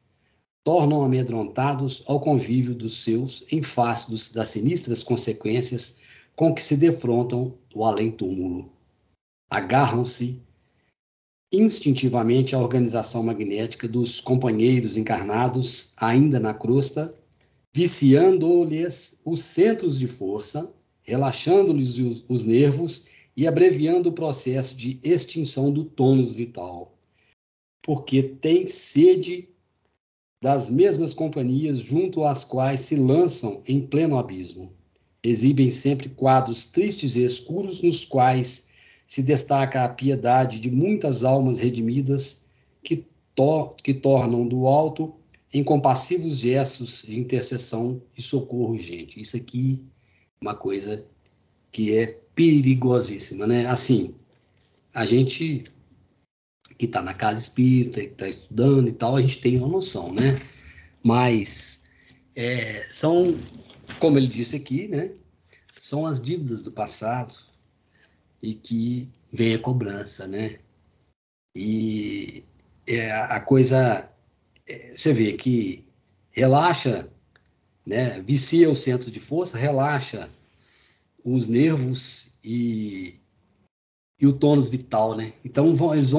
tornam amedrontados ao convívio dos seus em face das sinistras consequências com que se defrontam o além-túmulo. Agarram-se instintivamente à organização magnética dos companheiros encarnados ainda na crosta, viciando-lhes os centros de força, relaxando-lhes os nervos e abreviando o processo de extinção do tônus vital, porque tem sede das mesmas companhias junto às quais se lançam em pleno abismo. Exibem sempre quadros tristes e escuros nos quais se destaca a piedade de muitas almas redimidas que tornam do alto em compassivos gestos de intercessão e socorro urgente. Isso aqui é uma coisa que é perigosíssima, né? Assim, a gente que está na casa espírita, que está estudando e tal, a gente tem uma noção, né? Mas são, como ele disse aqui, né? São as dívidas do passado e que vem a cobrança, né? E a coisa, você vê que relaxa, né? Vicia os centros de força, relaxa os nervos e o tônus vital, né? Então eles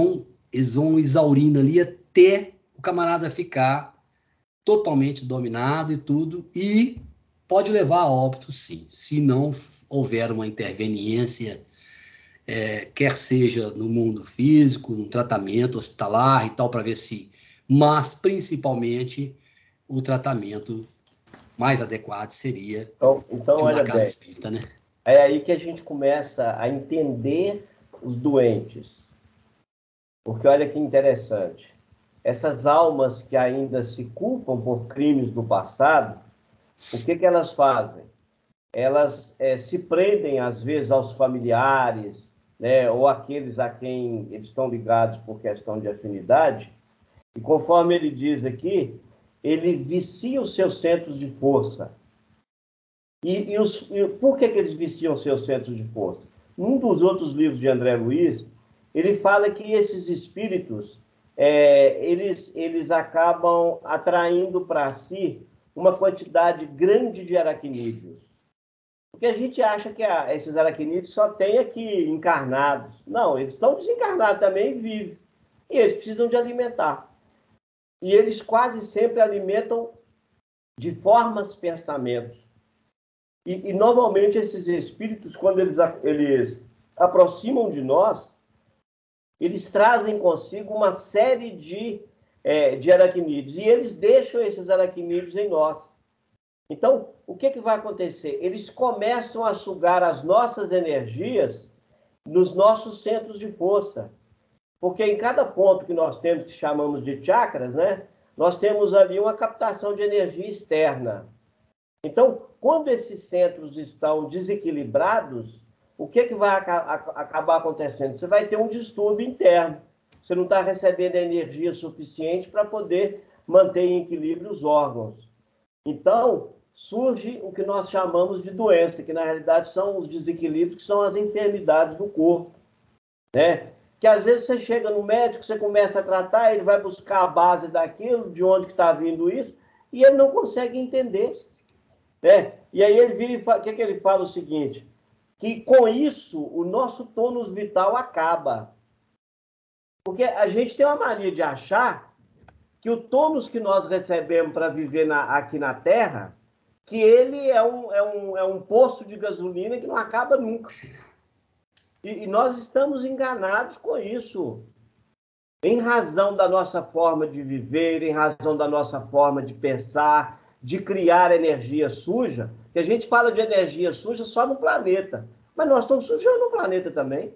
vão exaurindo ali até o camarada ficar totalmente dominado e tudo, e pode levar a óbito, sim, se não houver uma interveniência, quer seja no mundo físico, no tratamento hospitalar e tal, para ver se... Mas, principalmente, o tratamento mais adequado seria então de uma olha casa bem, espírita, né? é aí que a gente começa a entender os doentes. Porque olha que interessante, essas almas que ainda se culpam por crimes do passado, o que elas fazem? Elas se prendem, às vezes, aos familiares, né, ou aqueles a quem eles estão ligados por questão de afinidade, e conforme ele diz aqui, ele vicia os seus centros de força. E por que eles viciam os seus centros de força? Num dos outros livros de André Luiz, ele fala que esses espíritos, eles acabam atraindo para si uma quantidade grande de aracnídeos. Porque a gente acha que esses aracnídeos só tem aqui encarnados. Não, eles estão desencarnados também e vivem. E eles precisam de alimentar. E eles quase sempre alimentam de formas pensamentos. E normalmente esses espíritos, quando eles aproximam de nós, eles trazem consigo uma série de aracnídeos. E eles deixam esses aracnídeos em nós. Então, o que vai acontecer? Eles começam a sugar as nossas energias nos nossos centros de força. Porque em cada ponto que nós temos, que chamamos de chakras, né, nós temos ali uma captação de energia externa. Então, quando esses centros estão desequilibrados, o que vai acabar acontecendo? Você vai ter um distúrbio interno. Você não está recebendo energia suficiente para poder manter em equilíbrio os órgãos. Então, surge o que nós chamamos de doença, que na realidade são os desequilíbrios, que são as enfermidades do corpo, né? Que às vezes você chega no médico, você começa a tratar, ele vai buscar a base daquilo, de onde está vindo isso, e ele não consegue entender, né? E aí ele vira e fala, o que ele fala? O seguinte, que com isso o nosso tônus vital acaba. Porque a gente tem uma mania de achar que o tônus que nós recebemos para viver aqui na Terra, que ele é um poço de gasolina que não acaba nunca. E nós estamos enganados com isso. Em razão da nossa forma de viver, em razão da nossa forma de pensar, de criar energia suja, que a gente fala de energia suja só no planeta, mas nós estamos sujando o planeta também.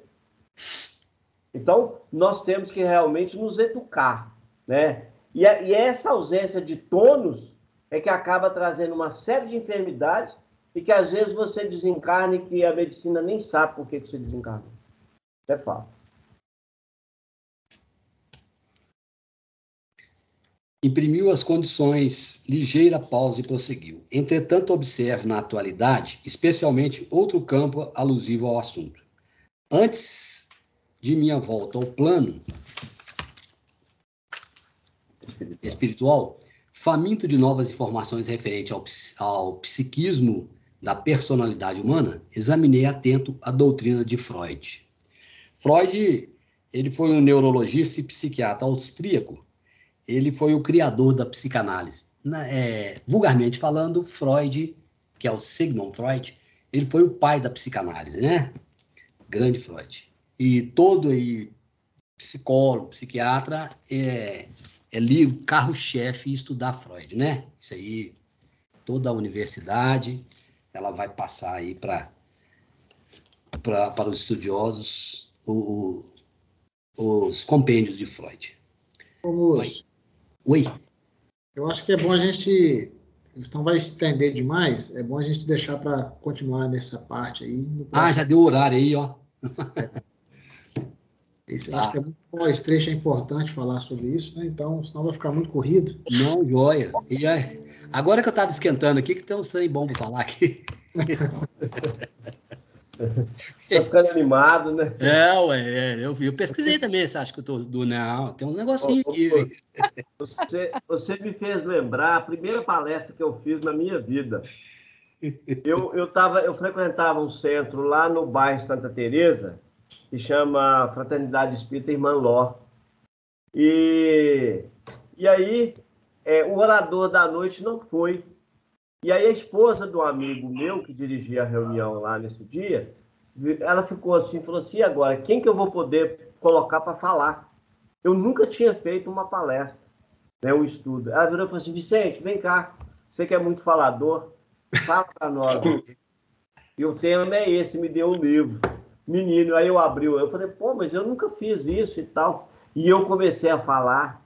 Então, nós temos que realmente nos educar, né? E essa ausência de tônus é que acaba trazendo uma série de enfermidades e que às vezes você desencarna e que a medicina nem sabe por que você desencarna. Isso é fato. Imprimiu as condições, ligeira pausa e prosseguiu. Entretanto, observe na atualidade, especialmente outro campo alusivo ao assunto. Antes de minha volta ao plano espiritual, faminto de novas informações referentes ao psiquismo da personalidade humana, examinei atento a doutrina de Freud. Freud, ele foi um neurologista e psiquiatra austríaco. Ele foi o criador da psicanálise. Vulgarmente falando, Freud, que é o Sigmund Freud, ele foi o pai da psicanálise, né? Grande Freud. E todo aí, psicólogo, psiquiatra, é livro, carro-chefe estudar Freud, né? Isso aí, toda a universidade, ela vai passar aí para os estudiosos os compêndios de Freud. Oi. Eu acho que é bom a gente, não vai estender demais, é bom a gente deixar para continuar nessa parte aí. Já deu o horário aí, ó. Acho que é muito bom, esse trecho é importante falar sobre isso, né? Então, senão vai ficar muito corrido. Não, joia. E agora que eu estava esquentando aqui, que tem uns trem bom para falar aqui. Tá ficando animado, né? Eu pesquisei também, você acha que eu tô Não, tem uns negocinhos aqui. Você me fez lembrar a primeira palestra que eu fiz na minha vida. Eu frequentava um centro lá no bairro Santa Teresa, que chama Fraternidade Espírita Irmã Ló. E aí, o orador da noite não foi. E aí a esposa do amigo meu, que dirigia a reunião lá nesse dia, ela ficou assim, falou assim, e agora, quem que eu vou poder colocar para falar? Eu nunca tinha feito uma palestra, né, um estudo. Ela virou e falou assim, Vicente, vem cá, você que é muito falador, fala para nós. E o tema é esse, me deu um livro. Menino, aí eu falei, pô, mas eu nunca fiz isso e tal. E eu comecei a falar,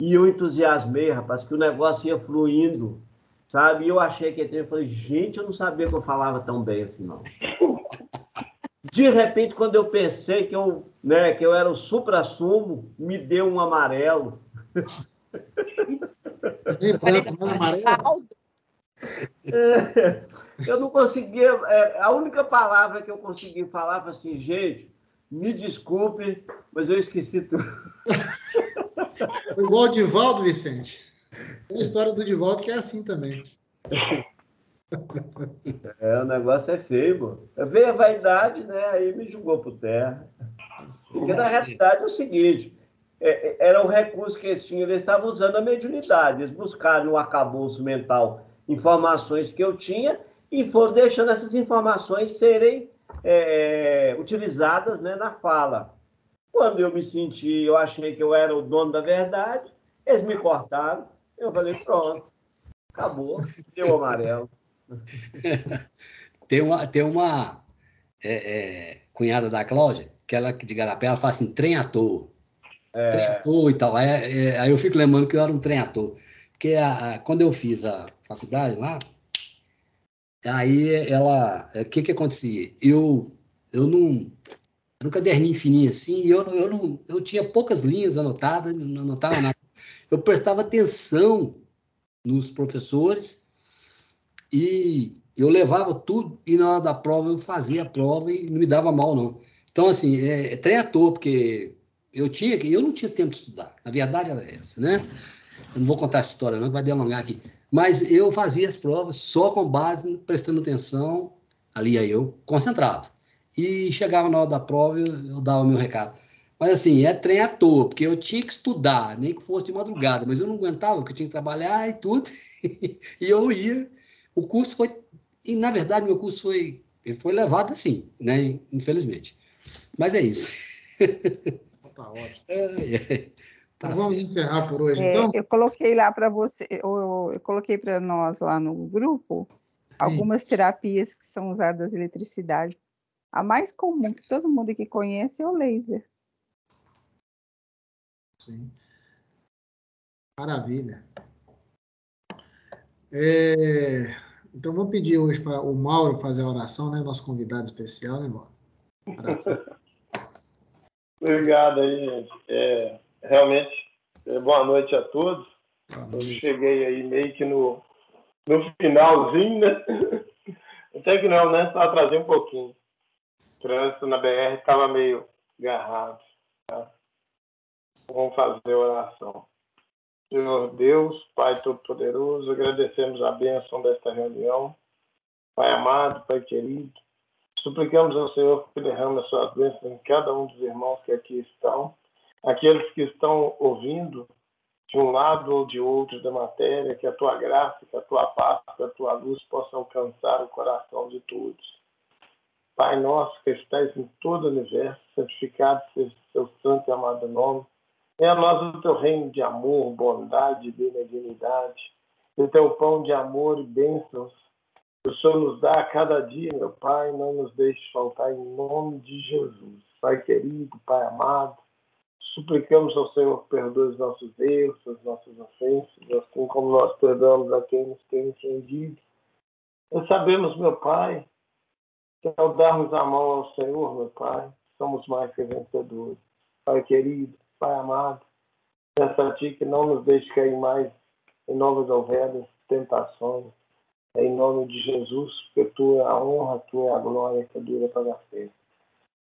e eu entusiasmei, rapaz, que o negócio ia fluindo, sabe? E eu achei que eu falei, gente, eu não sabia que eu falava tão bem assim, não. De repente, quando eu pensei que eu era o supra-sumo, me deu um amarelo. Eu não conseguia... a única palavra que eu consegui falar foi assim, gente, me desculpe, mas eu esqueci tudo. Foi igual o Divaldo, Vicente. Tem a história do Divaldo que é assim também. O negócio é feio, mano. Veio a vaidade, né? Aí me jogou por terra. Porque, na realidade, é o seguinte, era um recurso que eles tinham, eles estavam usando a mediunidade, eles buscaram no arcabouço mental informações que eu tinha e foram deixando essas informações serem utilizadas, né, na fala. Quando eu me senti, eu achei que eu era o dono da verdade, eles me cortaram, eu falei, pronto, acabou, deu o amarelo. Tem uma cunhada da Cláudia, que ela de Garapé, ela fala assim, trem à toa. Trem à toa e tal. Aí eu fico lembrando que eu era um trem à toa. Porque quando eu fiz a faculdade lá, aí o que acontecia? Eu era um caderninho fininho assim, e eu tinha poucas linhas anotadas, não anotava nada. Eu prestava atenção nos professores e eu levava tudo e na hora da prova eu fazia a prova e não me dava mal, não. Então, assim, trem à toa, porque eu não tinha tempo de estudar. A verdade era essa, né? Eu não vou contar essa história, não, que vai delongar aqui. Mas eu fazia as provas só com base, prestando atenção, ali aí eu concentrava. E chegava na hora da prova, eu dava meu recado. Mas assim, trem à toa, porque eu tinha que estudar, nem que fosse de madrugada, mas eu não aguentava, porque eu tinha que trabalhar e tudo. E eu ia. O curso foi... E, na verdade, meu curso ele foi levado assim, né? Infelizmente. Mas é isso. Tá ótimo. Tá então, vamos encerrar por hoje, então? Eu coloquei lá para você, eu coloquei para nós lá no grupo algumas terapias que são usadas da eletricidade. A mais comum, que todo mundo aqui conhece, é o laser. Sim. Maravilha. Então, vamos pedir hoje para o Mauro fazer a oração, né? Nosso convidado especial, né, Mauro? Obrigado aí, gente. Realmente, boa noite a todos. Eu cheguei aí meio que no finalzinho, né? Até que não, né? Só atrasei um pouquinho. O trânsito na BR estava meio agarrado. Tá? Vamos fazer a oração. Senhor Deus, Pai Todo-Poderoso, agradecemos a bênção desta reunião. Pai amado, Pai querido, suplicamos ao Senhor que derrame as suas bênçãos em cada um dos irmãos que aqui estão, aqueles que estão ouvindo de um lado ou de outro da matéria, que a tua graça, que a tua paz, que a tua luz possa alcançar o coração de todos. Pai nosso que estás em todo o universo, santificado seja o teu santo e amado nome. Venha a nós o teu reino de amor, bondade e benignidade, o teu pão de amor e bênçãos. O Senhor nos dá a cada dia, meu Pai, não nos deixe faltar em nome de Jesus. Pai querido, Pai amado, suplicamos ao Senhor que perdoe os nossos erros, as nossas ofensas, assim como nós perdoamos a quem nos tem ofendido. Nós sabemos, meu Pai, que ao darmos a mão ao Senhor, meu Pai, somos mais que vencedores. Pai querido, Pai amado, peço a Ti que não nos deixe cair mais em novas ou velhas tentações. Em nome de Jesus, porque Tu é a honra, Tu é a glória que dura para sempre.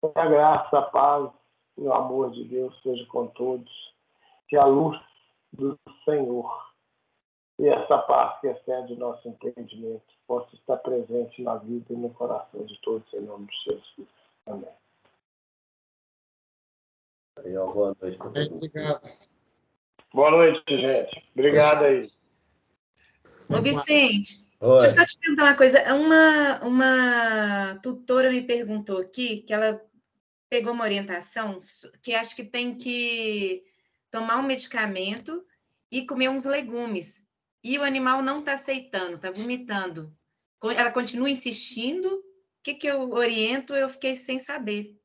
Que a graça, a paz e o amor de Deus seja com todos. Que a luz do Senhor e essa paz que excede o nosso entendimento possa estar presente na vida e no coração de todos, em nome de Jesus. Amém. Boa noite para todo mundo. Obrigado. Boa noite, gente. Obrigado aí. Ô, Vicente, Oi. deixa eu só te perguntar uma coisa. Uma tutora me perguntou aqui que ela pegou uma orientação que acho que tem que tomar um medicamento e comer uns legumes. E o animal não está aceitando, está vomitando. Ela continua insistindo. O que eu oriento? Eu fiquei sem saber.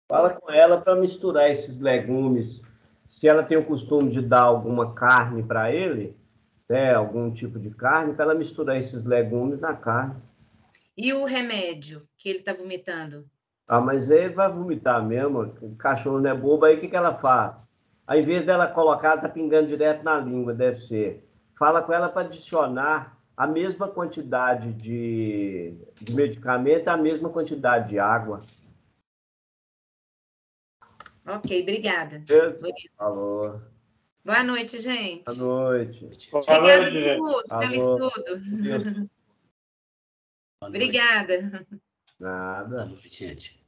Fala com ela para misturar esses legumes. Se ela tem o costume de dar alguma carne para ele, né, algum tipo de carne, para ela misturar esses legumes na carne. E o remédio que ele está vomitando? Ah, mas ele vai vomitar mesmo. O cachorro não é bobo, aí o que ela faz? Ao invés dela colocar, tá pingando direto na língua, deve ser. Fala com ela para adicionar a mesma quantidade de medicamento, a mesma quantidade de água. Ok, obrigada. Alô. Boa noite, gente. Boa noite. Obrigada, noite, gente. Lúcio, pelo Alô. estudo. Boa noite. Obrigada. Nada. Boa noite, gente.